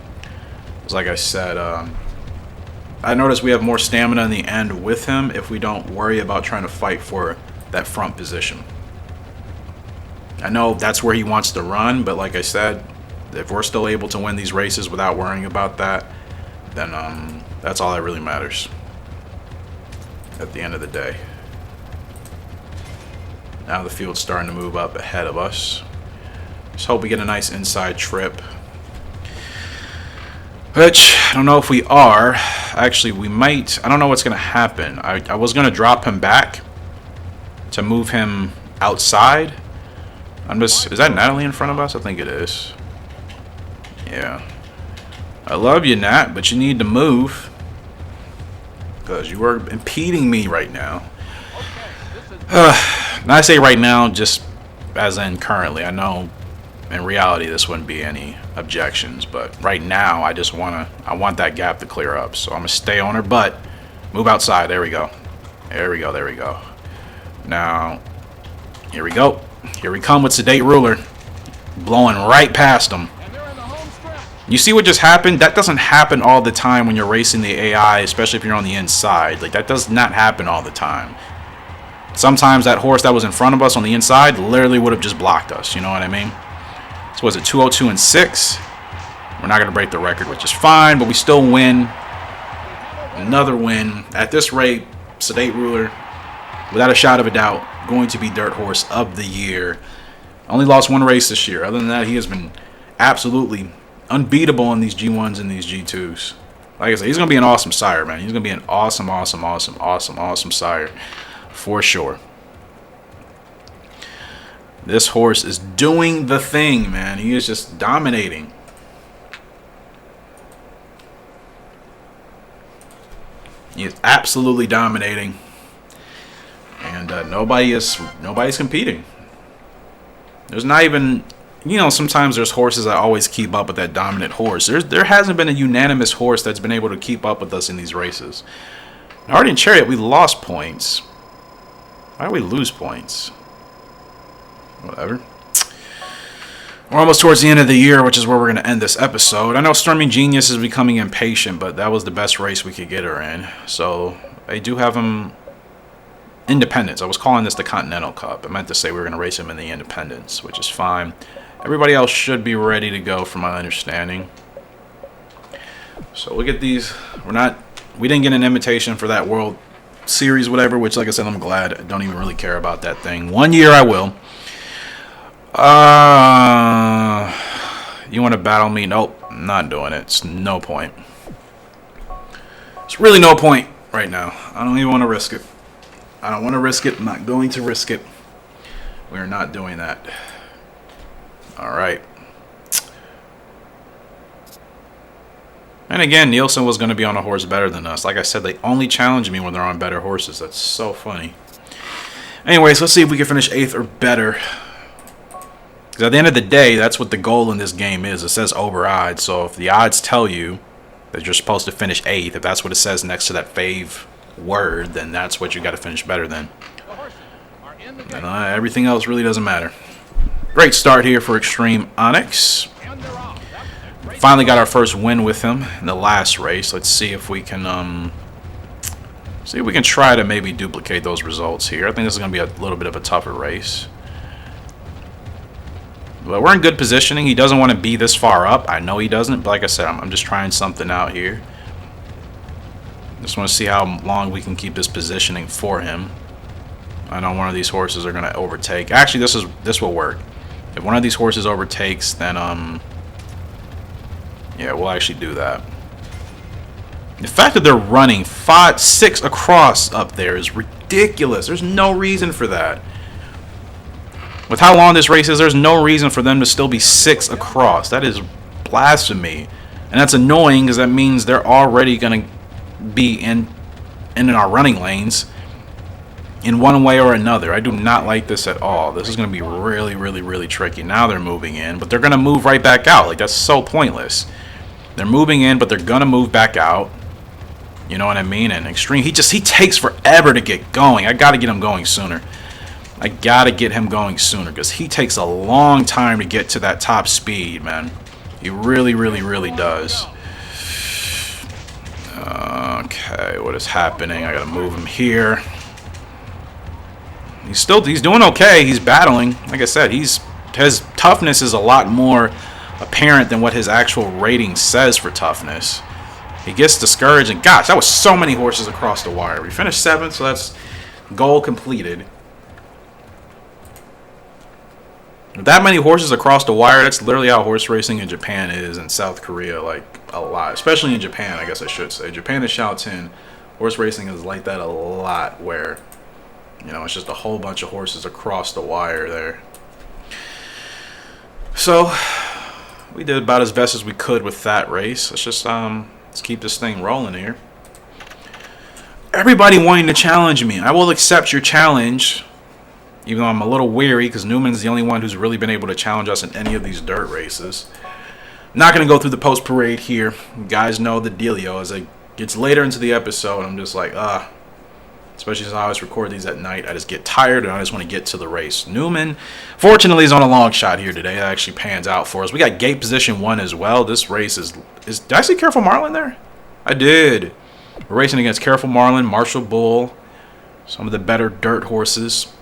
Because like I said, I noticed we have more stamina in the end with him if we don't worry about trying to fight for that front position. I know that's where he wants to run, but like I said, if we're still able to win these races without worrying about that, then that's all that really matters at the end of the day. Now the field's starting to move up ahead of us. Just hope we get a nice inside trip. Which, I don't know if we are. Actually, we might. I don't know what's going to happen. I was going to drop him back to move him outside. Is that Natalie in front of us? I think it is. Yeah. I love you, Nat, but you need to move. Because you are impeding me right now. And I say right now, just as in currently. I know in reality this wouldn't be any objections, but right now I want that gap to clear up. So I'm gonna stay on her butt Move outside. There we go. There we go. There we go. Now, here we go. Here we come with Sedate Ruler. Blowing right past them. You see what just happened? That doesn't happen all the time when you're racing the AI, especially if you're on the inside. Like, that does not happen all the time. Sometimes that horse that was in front of us on the inside literally would have just blocked us. You know what I mean? So was it 202 and 6? We're not going to break the record, which is fine, but we still win. Another win. At this rate, Sedate Ruler, without a shot of a doubt, going to be Dirt Horse of the Year. Only lost one race this year. Other than that, he has been absolutely unbeatable in these G1s and these G2s. Like I said, he's going to be an awesome sire, man. He's going to be an awesome sire for sure. This horse is doing the thing, man. He is just dominating. He is absolutely dominating. And nobody's competing. There's not even, you know, sometimes there's horses that always keep up with that dominant horse. There hasn't been a unanimous horse that's been able to keep up with us in these races. Already in Chariot, we lost points. Why do we lose points? Whatever. We're almost towards the end of the year, which is where we're going to end this episode. I know Storming Genius is becoming impatient, but that was the best race we could get her in. So, I do have him Independence. I was calling this the Continental Cup. I meant to say we were going to race him in the Independence, which is fine. Everybody else should be ready to go from my understanding. So we'll get these. We didn't get an invitation for that World Series, whatever, which, like I said, I'm glad. I don't even really care about that thing. 1 year I will. You want to battle me? Nope, I'm not doing it. It's no point. It's really no point right now. I don't even want to risk it. I don't want to risk it. I'm not going to risk it. We're not doing that. All right. And again, Nielsen was going to be on a horse better than us. Like I said, they only challenge me when they're on better horses. That's so funny. Anyways, let's see if we can finish 8th or better. Because at the end of the day, that's what the goal in this game is. It says over odds. So if the odds tell you that you're supposed to finish 8th, if that's what it says next to that fave word, then that's what you got to finish better than. And everything else really doesn't matter. Great start here for Extreme Onyx. Finally got our first win with him in the last race. Let's see if we can try to maybe duplicate those results here. I think this is going to be a little bit of a tougher race. But we're in good positioning. He doesn't want to be this far up. I know he doesn't, but like I said, I'm just trying something out here. Just want to see how long we can keep this positioning for him. I know one of these horses are going to overtake. Actually, this will work. If one of these horses overtakes, then yeah, we'll actually do that. The fact that they're running 5, 6 across up there is ridiculous. There's no reason for that. With how long this race is, there's no reason for them to still be 6 across. That is blasphemy. And that's annoying because that means they're already going to be in our running lanes in one way or another. I do not like this at all. This is going to be really, really, really tricky. Now they're moving in, but they're going to move right back out. Like, that's so pointless. They're moving in, but they're going to move back out. You know what I mean? And Extreme, he takes forever to get going. I got to get him going sooner. I got to get him going sooner because he takes a long time to get to that top speed, man. He really, really, really does. Okay, what is happening? I got to move him here. He's doing okay. He's battling. Like I said, his toughness is a lot more apparent than what his actual rating says for toughness. He gets discouraged, and gosh, that was so many horses across the wire. We finished 7th, so that's goal completed. With that many horses across the wire, that's literally how horse racing in Japan is, in South Korea, like a lot. Especially in Japan, I guess I should say. Japan and Shaotin, horse racing is like that a lot, where, you know, it's just a whole bunch of horses across the wire there. So, we did about as best as we could with that race. Let's just let's keep this thing rolling here. Everybody wanting to challenge me. I will accept your challenge, even though I'm a little weary because Newman's the only one who's really been able to challenge us in any of these dirt races. Not going to go through the post parade here. You guys know the dealio. As I gets later into the episode, I'm just like, especially since I always record these at night, I just get tired and I just want to get to the race. Newman, fortunately, is on a long shot here today. That actually pans out for us. We got gate position 1 as well. This race is did I see Careful Marlin there? I did. We're racing against Careful Marlin, Marshall Bull, some of the better dirt horses.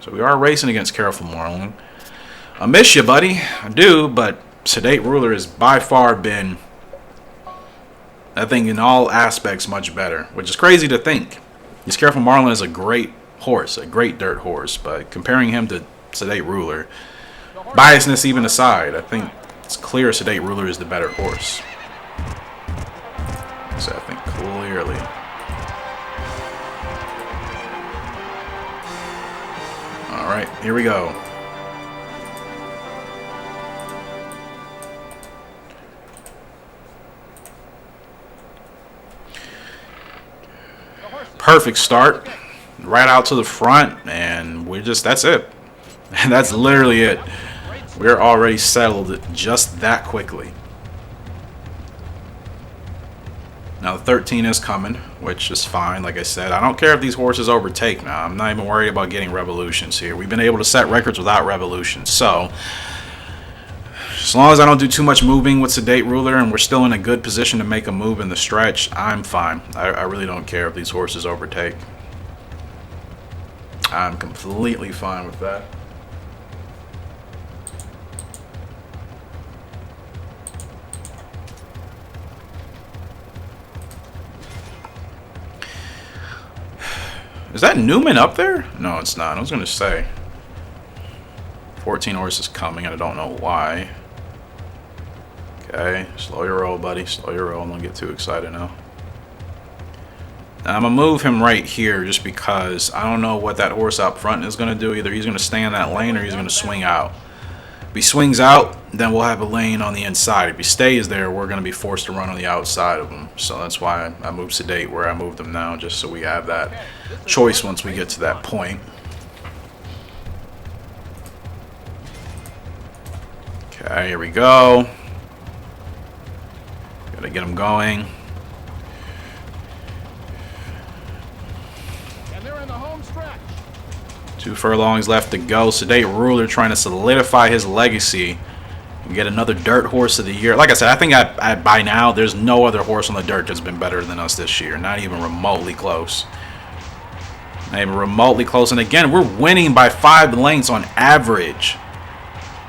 So we are racing against Careful Marlin. I miss you, buddy. I do, but Sedate Ruler has by far been, I think, in all aspects much better, which is crazy to think. This Careful Marlin is a great horse, a great dirt horse, but comparing him to Sedate Ruler, biasness even aside, I think it's clear Sedate Ruler is the better horse. So I think clearly. All right, here we go. Perfect start, right out to the front, and that's it. That's literally it. We're already settled just that quickly. Now the 13 is coming, which is fine. Like I said, I don't care if these horses overtake now. I'm not even worried about getting revolutions here. We've been able to set records without revolutions, so as long as I don't do too much moving with Sedate Ruler and we're still in a good position to make a move in the stretch, I'm fine. I really don't care if these horses overtake. I'm completely fine with that. Is that Newman up there? No, it's not. I was going to say 14 horses coming, and I don't know why. Okay, slow your roll, buddy. Slow your roll. Don't get too excited now. I'm going to move him right here just because I don't know what that horse up front is going to do. Either he's going to stay in that lane or he's going to swing out. If he swings out, then we'll have a lane on the inside. If he stays there, we're going to be forced to run on the outside of him. So that's why I moved Sedate where I moved him now, just so we have that choice once we get to that point. Okay, here we go. Gotta get him going. And they're in the home stretch. 2 furlongs left to go. Sedate Ruler trying to solidify his legacy and get another dirt horse of the year. Like I said, I think by now there's no other horse on the dirt that's been better than us this year. Not even remotely close. Not even remotely close. And again, we're winning by 5 lengths on average.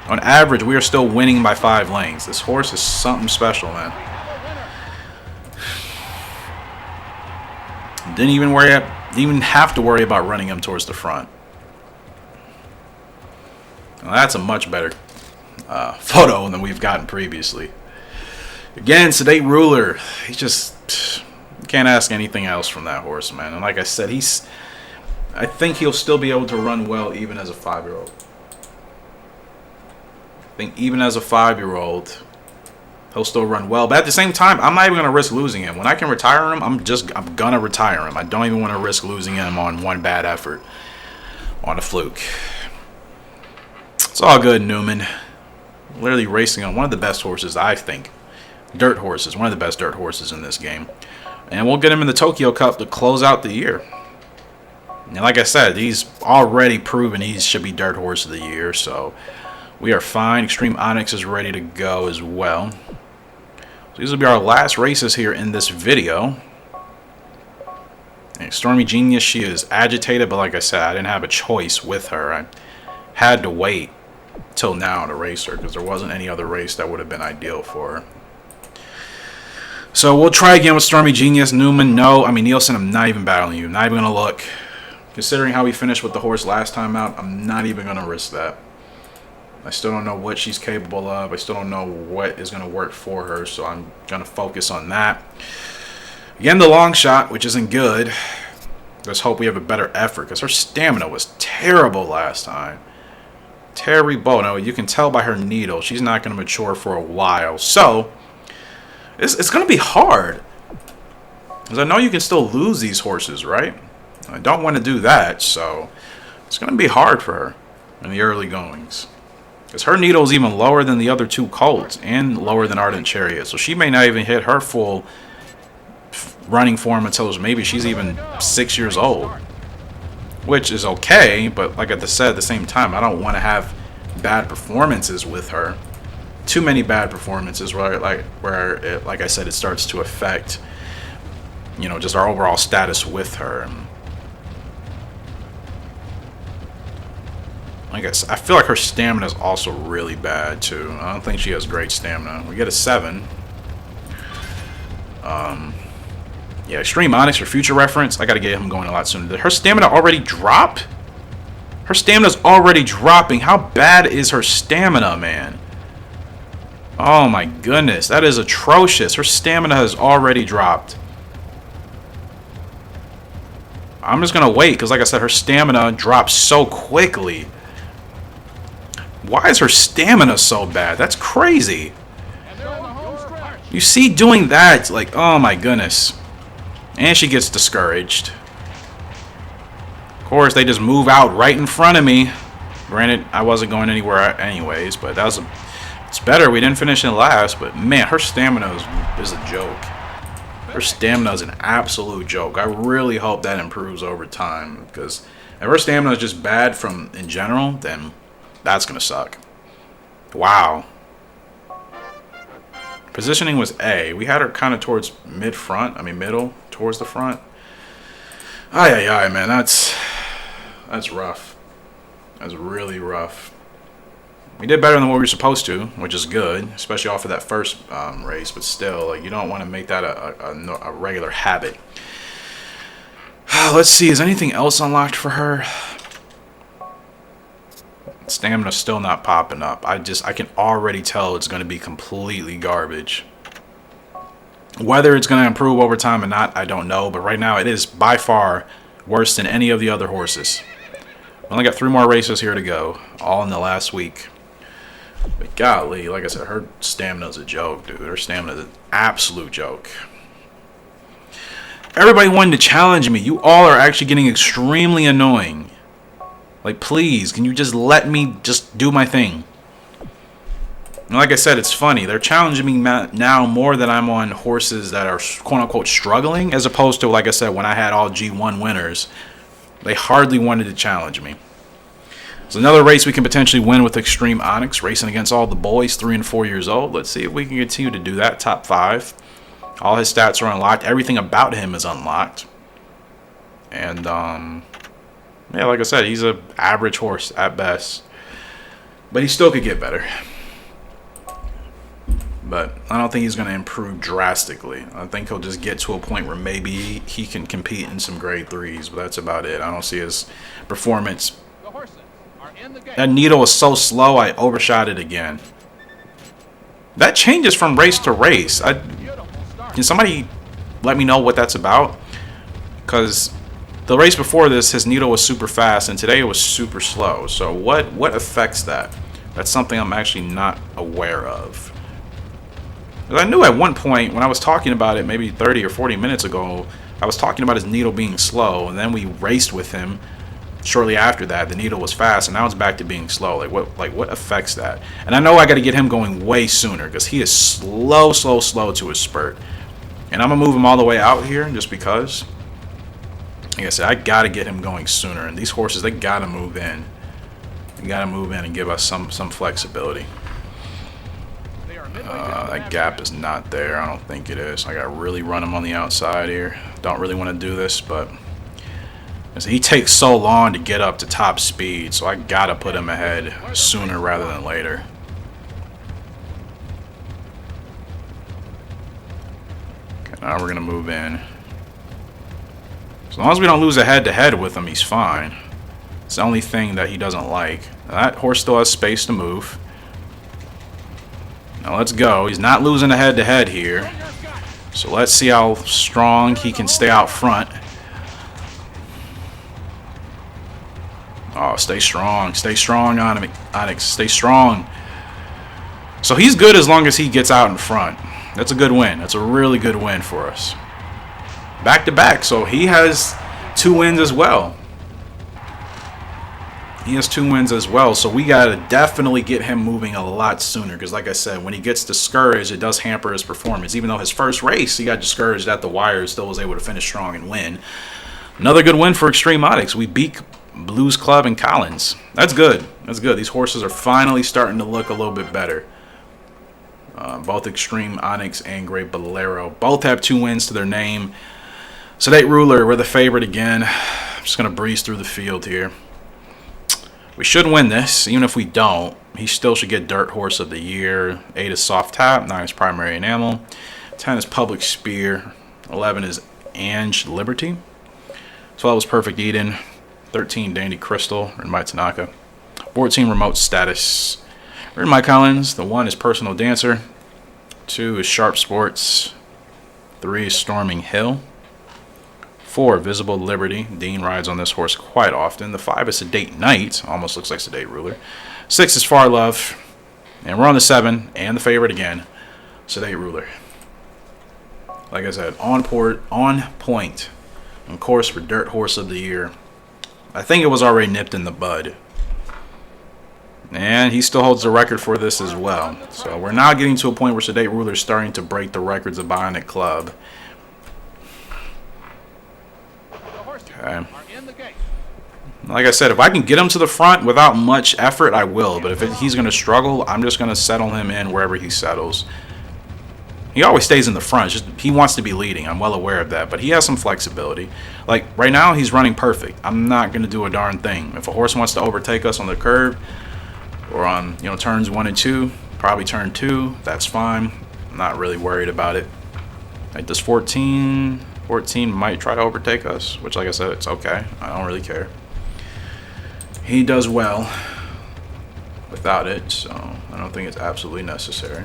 On average, we are still winning by 5 lengths. This horse is something special, man. Didn't even have to worry about running him towards the front. Well, that's a much better photo than we've gotten previously. Again, Sedate Ruler. He just can't ask anything else from that horse, man. And like I said, I think he'll still be able to run well even as a 5-year-old. I think even as a 5-year-old, he'll still run well. But at the same time, I'm not even going to risk losing him. When I can retire him, I'm going to retire him. I don't even want to risk losing him on one bad effort, on a fluke. It's all good, Newman. Literally racing on one of the best horses, I think. Dirt horses. One of the best dirt horses in this game. And we'll get him in the Tokyo Cup to close out the year. And like I said, he's already proven he should be dirt horse of the year. So we are fine. Extreme Onyx is ready to go as well. So these will be our last races here in this video. And Stormy Genius, she is agitated, but like I said, I didn't have a choice with her. I had to wait till now to race her because there wasn't any other race that would have been ideal for her. So we'll try again with Stormy Genius. Newman, no. I mean, Nielsen, I'm not even battling you. Not even going to look. Considering how we finished with the horse last time out, I'm not even going to risk that. I still don't know what she's capable of. I still don't know what is going to work for her, so I'm going to focus on that. Again, the long shot, which isn't good. Let's hope we have a better effort, because her stamina was terrible last time. Terrible. No, you can tell by her needle. She's not going to mature for a while. So, it's going to be hard. Because I know you can still lose these horses, right? I don't want to do that, so it's going to be hard for her in the early goings. Because her needle is even lower than the other two colts and lower than Ardent Chariot. So she may not even hit her full running form until maybe she's even 6 years old. Which is okay, but like I said, at the same time, I don't want to have bad performances with her. Too many bad performances where, like I said, it starts to affect, you know, just our overall status with her. I guess I feel like her stamina is also really bad too. I don't think she has great stamina. We get a 7. Yeah, Extreme Onyx for future reference. I gotta get him going a lot sooner. Did her stamina already drop? Her stamina's already dropping. How bad is her stamina, man? Oh my goodness, that is atrocious. Her stamina has already dropped. I'm just gonna wait because, like I said, her stamina drops so quickly. Why is her stamina so bad? That's crazy. You see, doing that, like, oh my goodness. And she gets discouraged. Of course, they just move out right in front of me. Granted, I wasn't going anywhere anyways, but that was it's better. We didn't finish in last, but man, her stamina is a joke. Her stamina is an absolute joke. I really hope that improves over time, because if her stamina is just bad from in general, then that's gonna suck. Wow. Positioning was A. We had her kind of towards middle towards the front. Ay, man, that's rough. That's really rough. We did better than what we were supposed to, which is good, especially off of that first race. But still, like, you don't want to make that a regular habit. Let's see, is anything else unlocked for her? Stamina's still not popping up. I can already tell it's going to be completely garbage. Whether it's going to improve over time or not, I don't know. But right now, it is by far worse than any of the other horses. We only got 3 more races here to go, all in the last week. But golly, like I said, her stamina's a joke, dude. Her stamina's an absolute joke. Everybody wanted to challenge me. You all are actually getting extremely annoying. Like, please, can you just let me just do my thing? And like I said, it's funny. They're challenging me now more than I'm on horses that are quote-unquote struggling, as opposed to, like I said, when I had all G1 winners. They hardly wanted to challenge me. So another race we can potentially win with Extreme Onyx, racing against all the boys 3 and 4 years old. Let's see if we can continue to do that. Top 5. All his stats are unlocked. Everything about him is unlocked. And, yeah, like I said, he's an average horse at best. But he still could get better. But I don't think he's going to improve drastically. I think he'll just get to a point where maybe he can compete in some grade 3s. But that's about it. I don't see his performance. That needle was so slow, I overshot it again. That changes from race to race. Can somebody let me know what that's about? Because the race before this, his needle was super fast, and today it was super slow. So what affects that? That's something I'm actually not aware of. I knew at one point, when I was talking about it maybe 30 or 40 minutes ago, I was talking about his needle being slow, and then we raced with him. Shortly after that, the needle was fast, and now it's back to being slow. Like what affects that? And I know I got to get him going way sooner, because he is slow to his spurt. And I'm going to move him all the way out here, just because. Like I said, I got to get him going sooner. And these horses, they got to move in. They got to move in and give us some flexibility. That gap is not there. I don't think it is. I got to really run him on the outside here. Don't really want to do this, but he takes so long to get up to top speed, so I got to put him ahead sooner rather than later. Okay, now we're going to move in. As long as we don't lose a head-to-head with him, he's fine. It's the only thing that he doesn't like. Now, that horse still has space to move. Now let's go. He's not losing a head-to-head here. So let's see how strong he can stay out front. Oh, stay strong. Stay strong, Onyx. Stay strong. So he's good as long as he gets out in front. That's a good win. That's a really good win for us. Back to back. So he has 2 wins as well. He has 2 wins as well, so we got to definitely get him moving a lot sooner. Because like I said, when he gets discouraged, it does hamper his performance. Even though his first race, he got discouraged at the wire, still was able to finish strong and win. Another good win for Extreme Onyx. We beat Blues Club and Collins. That's good. That's good. These horses are finally starting to look a little bit better. Both Extreme Onyx and Great Bolero both have 2 wins to their name. Sedate Ruler, we're the favorite again. I'm just going to breeze through the field here. We should win this. Even if we don't, he still should get Dirt Horse of the Year. 8 is Soft Tap. 9 is Primary Enamel. 10 is Public Spear. 11 is Ange Liberty. 12 is Perfect Eden. 13 Dandy Crystal, written by Tanaka. 14 Remote Status, written by Collins. The 1 is Personal Dancer. 2 is Sharp Sports. 3 is Storming Hill. 4 Visible Liberty. Dean rides on this horse quite often. The 5 is Sedate Knight. Almost looks like Sedate Ruler. 6 is Far Love. And we're on the 7 and the favorite again, Sedate Ruler. Like I said, on point. Of course, for Dirt Horse of the Year. I think it was already nipped in the bud. And he still holds the record for this as well. So we're now getting to a point where Sedate Ruler is starting to break the records of Bionic Club. Okay. Like I said, if I can get him to the front without much effort, I will. But if he's going to struggle, I'm just going to settle him in wherever he settles. He always stays in the front. Just he wants to be leading. I'm well aware of that. But he has some flexibility. Like, right now, he's running perfect. I'm not going to do a darn thing. If a horse wants to overtake us on the curve or on, turns 1 and 2, probably turn 2, that's fine. I'm not really worried about it. Like, does 14 might try to overtake us, which, like I said, it's okay. I don't really care. He does well without it, so I don't think it's absolutely necessary.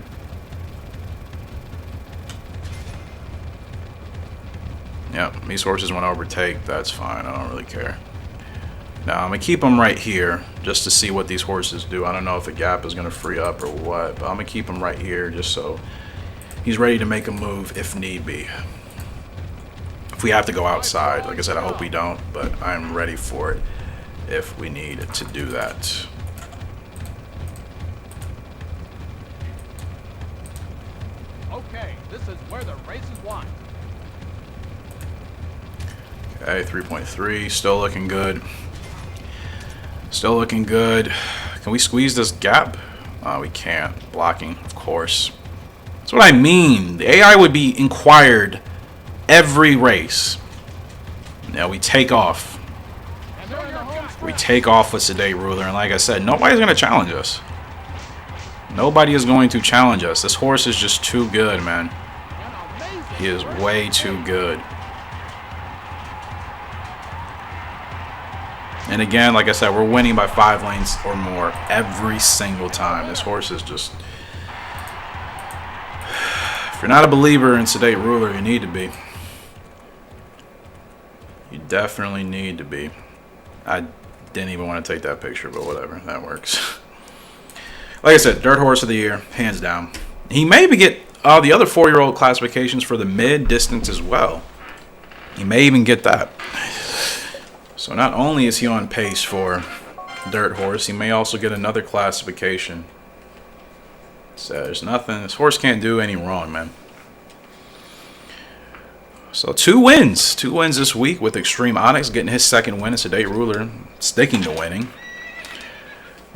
Yep, these horses want to overtake. That's fine. I don't really care. Now, I'm going to keep them right here just to see what these horses do. I don't know if the gap is going to free up or what, but I'm going to keep him right here just so he's ready to make a move if need be. If we have to go outside, like I said, I hope we don't, but I'm ready for it if we need to do that. Okay, this is where the race is won. Okay, 3.3, still looking good. Still looking good. Can we squeeze this gap? We can't. Blocking, of course. That's what I mean. The AI would be inquired every race. Now we take off. We take off with Sedate Ruler, and like I said, nobody's going to challenge us. Nobody is going to challenge us. This horse is just too good, man. He is way too good. And again, like I said, we're winning by 5 lanes or more every single time. This horse is just... If you're not a believer in Sedate Ruler, you need to be. You definitely need to be. I didn't even want to take that picture, but whatever. That works. Like I said, Dirt Horse of the Year, hands down. He may even get the other 4-year-old classifications for the mid-distance as well. He may even get that. So not only is he on pace for Dirt Horse, he may also get another classification. So there's nothing. This horse can't do any wrong, man. So 2 wins. 2 wins this week with Extreme Onyx getting his 2nd win. It's Sedate Ruler sticking to winning.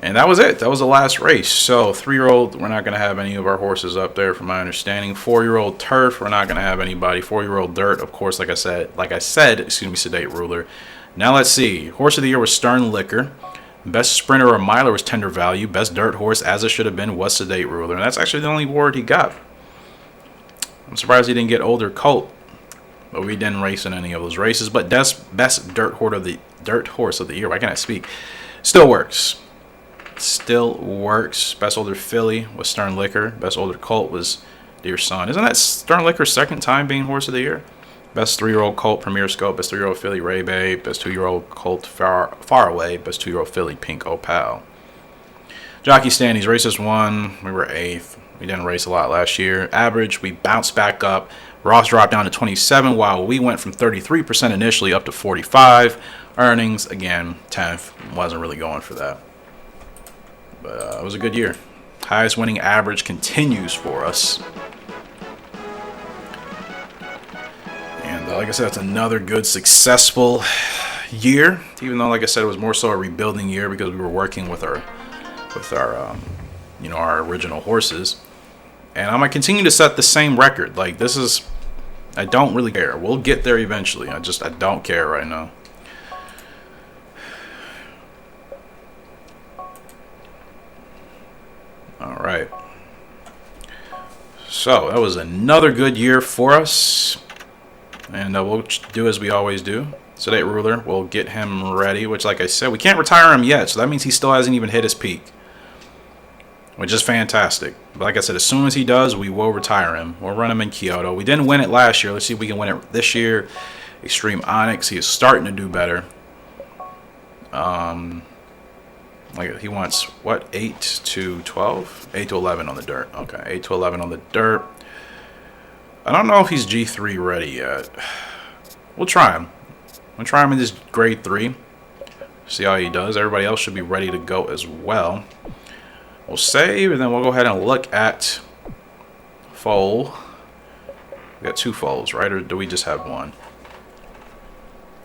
And that was it. That was the last race. So 3-year-old, we're not going to have any of our horses up there from my understanding. 4-year-old Turf, we're not going to have anybody. 4-year-old Dirt, of course, like I said, excuse me, Sedate Ruler. Now let's see. Horse of the Year was Stern Liquor. Best Sprinter or Miler was Tender Value. Best Dirt Horse, as it should have been, was Sedate Ruler. And that's actually the only award he got. I'm surprised he didn't get Older Colt. But we didn't race in any of those races. But that's best Dirt Horse of the Year. Why can't I speak? Still works. Still works. Best Older Filly was Stern Liquor. Best Older Colt was Dear Son. Isn't that Stern Liquor's 2nd time being Horse of the Year? Best 3-year-old Colt, Premier Scope. Best 3-year-old Filly, Ray Bay. Best 2-year-old Colt, Far Away. Best 2-year-old Filly, Pink Opal. Jockey standings, races 1, we were 8th. We didn't race a lot last year. Average, we bounced back up. Ross dropped down to 27, while we went from 33% initially up to 45. Earnings, again, 10th. Wasn't really going for that. But it was a good year. Highest winning average continues for us. And like I said, it's another good, successful year. Even though, like I said, it was more so a rebuilding year because we were working with our our original horses. And I'm gonna continue to set the same record. Like, this is, I don't really care. We'll get there eventually. I don't care right now. All right. So that was another good year for us, and we'll do as we always do. Sedate Ruler, we'll get him ready. Which, like I said, we can't retire him yet, so that means he still hasn't even hit his peak, which is fantastic. But like I said, as soon as he does, we will retire him. We'll run him in Kyoto. We didn't win it last year. Let's see if we can win it this year. Extreme Onyx, he is starting to do better. Like, he wants, what, 8 to 12? 8 to 11 on the dirt. Okay, 8 to 11 on the dirt. I don't know if he's G3 ready yet. We'll try him. We'll try him in this grade 3. See how he does. Everybody else should be ready to go as well. We'll save, and then we'll go ahead and look at foal. We got 2 foals, right? Or do we just have 1?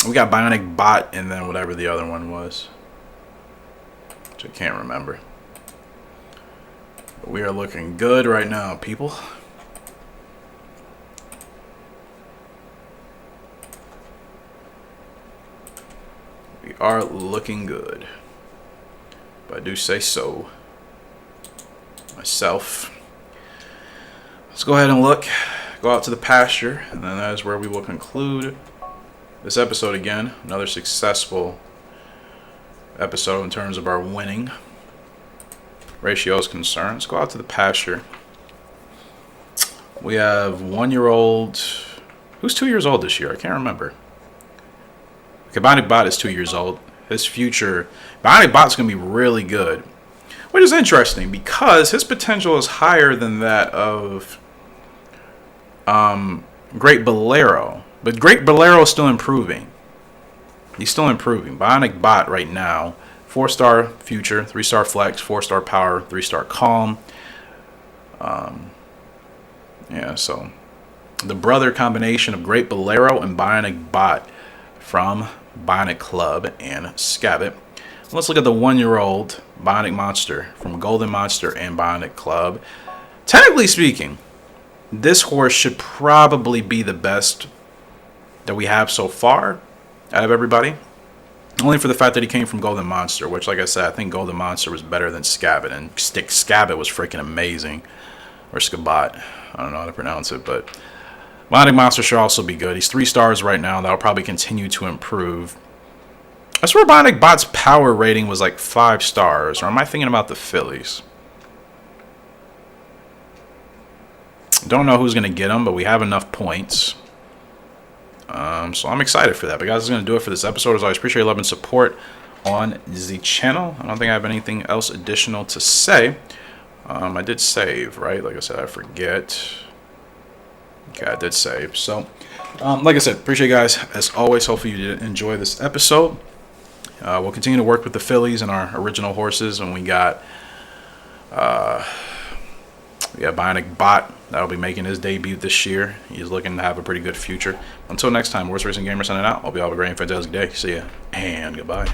We got Bionic Bot and then whatever the other one was, which I can't remember. But we are looking good right now, people. We are looking good. But I do say so myself. Let's go ahead and look. Go out to the pasture, and then that is where we will conclude this episode again. Another successful episode in terms of our winning ratio is concerned. Let's go out to the pasture. We have 1-year-old. Who's 2 years old this year? I can't remember. Bionic Bot is 2 years old. His future, Bionic Bot's going to be really good, which is interesting because his potential is higher than that of Great Bolero. But Great Bolero is still improving. He's still improving. Bionic Bot right now, 4-star future, 3-star flex, 4-star power, 3-star calm. Yeah, so the brother combination of Great Bolero and Bionic Bot from Bionic Club and Scabbit. Let's look at the 1-year-old Bionic Monster from Golden Monster and Bionic Club. Technically speaking, this horse should probably be the best that we have so far out of everybody. Only for the fact that he came from Golden Monster, which, like I said, I think Golden Monster was better than Scabbit, and Scabbit was freaking amazing. Or Scabbot. I don't know how to pronounce it, but Bionic Monster should also be good. He's 3 stars right now. That'll probably continue to improve. I swear Bionic Bot's power rating was like 5 stars. Or am I thinking about the fillies? Don't know who's going to get him, but we have enough points. So I'm excited for that. But guys, that's going to do it for this episode. As always, appreciate your love and support on the channel. I don't think I have anything else additional to say. I did save, right? Like I said, I forget. Okay, I did save. So, like I said, appreciate you guys. As always, hopefully you did enjoy this episode. We'll continue to work with the fillies and our original horses. And we got Bionic Bot. That'll be making his debut this year. He's looking to have a pretty good future. Until next time, Worst Racing Gamer signing out. Hope you all have a great and fantastic day. See ya, and goodbye.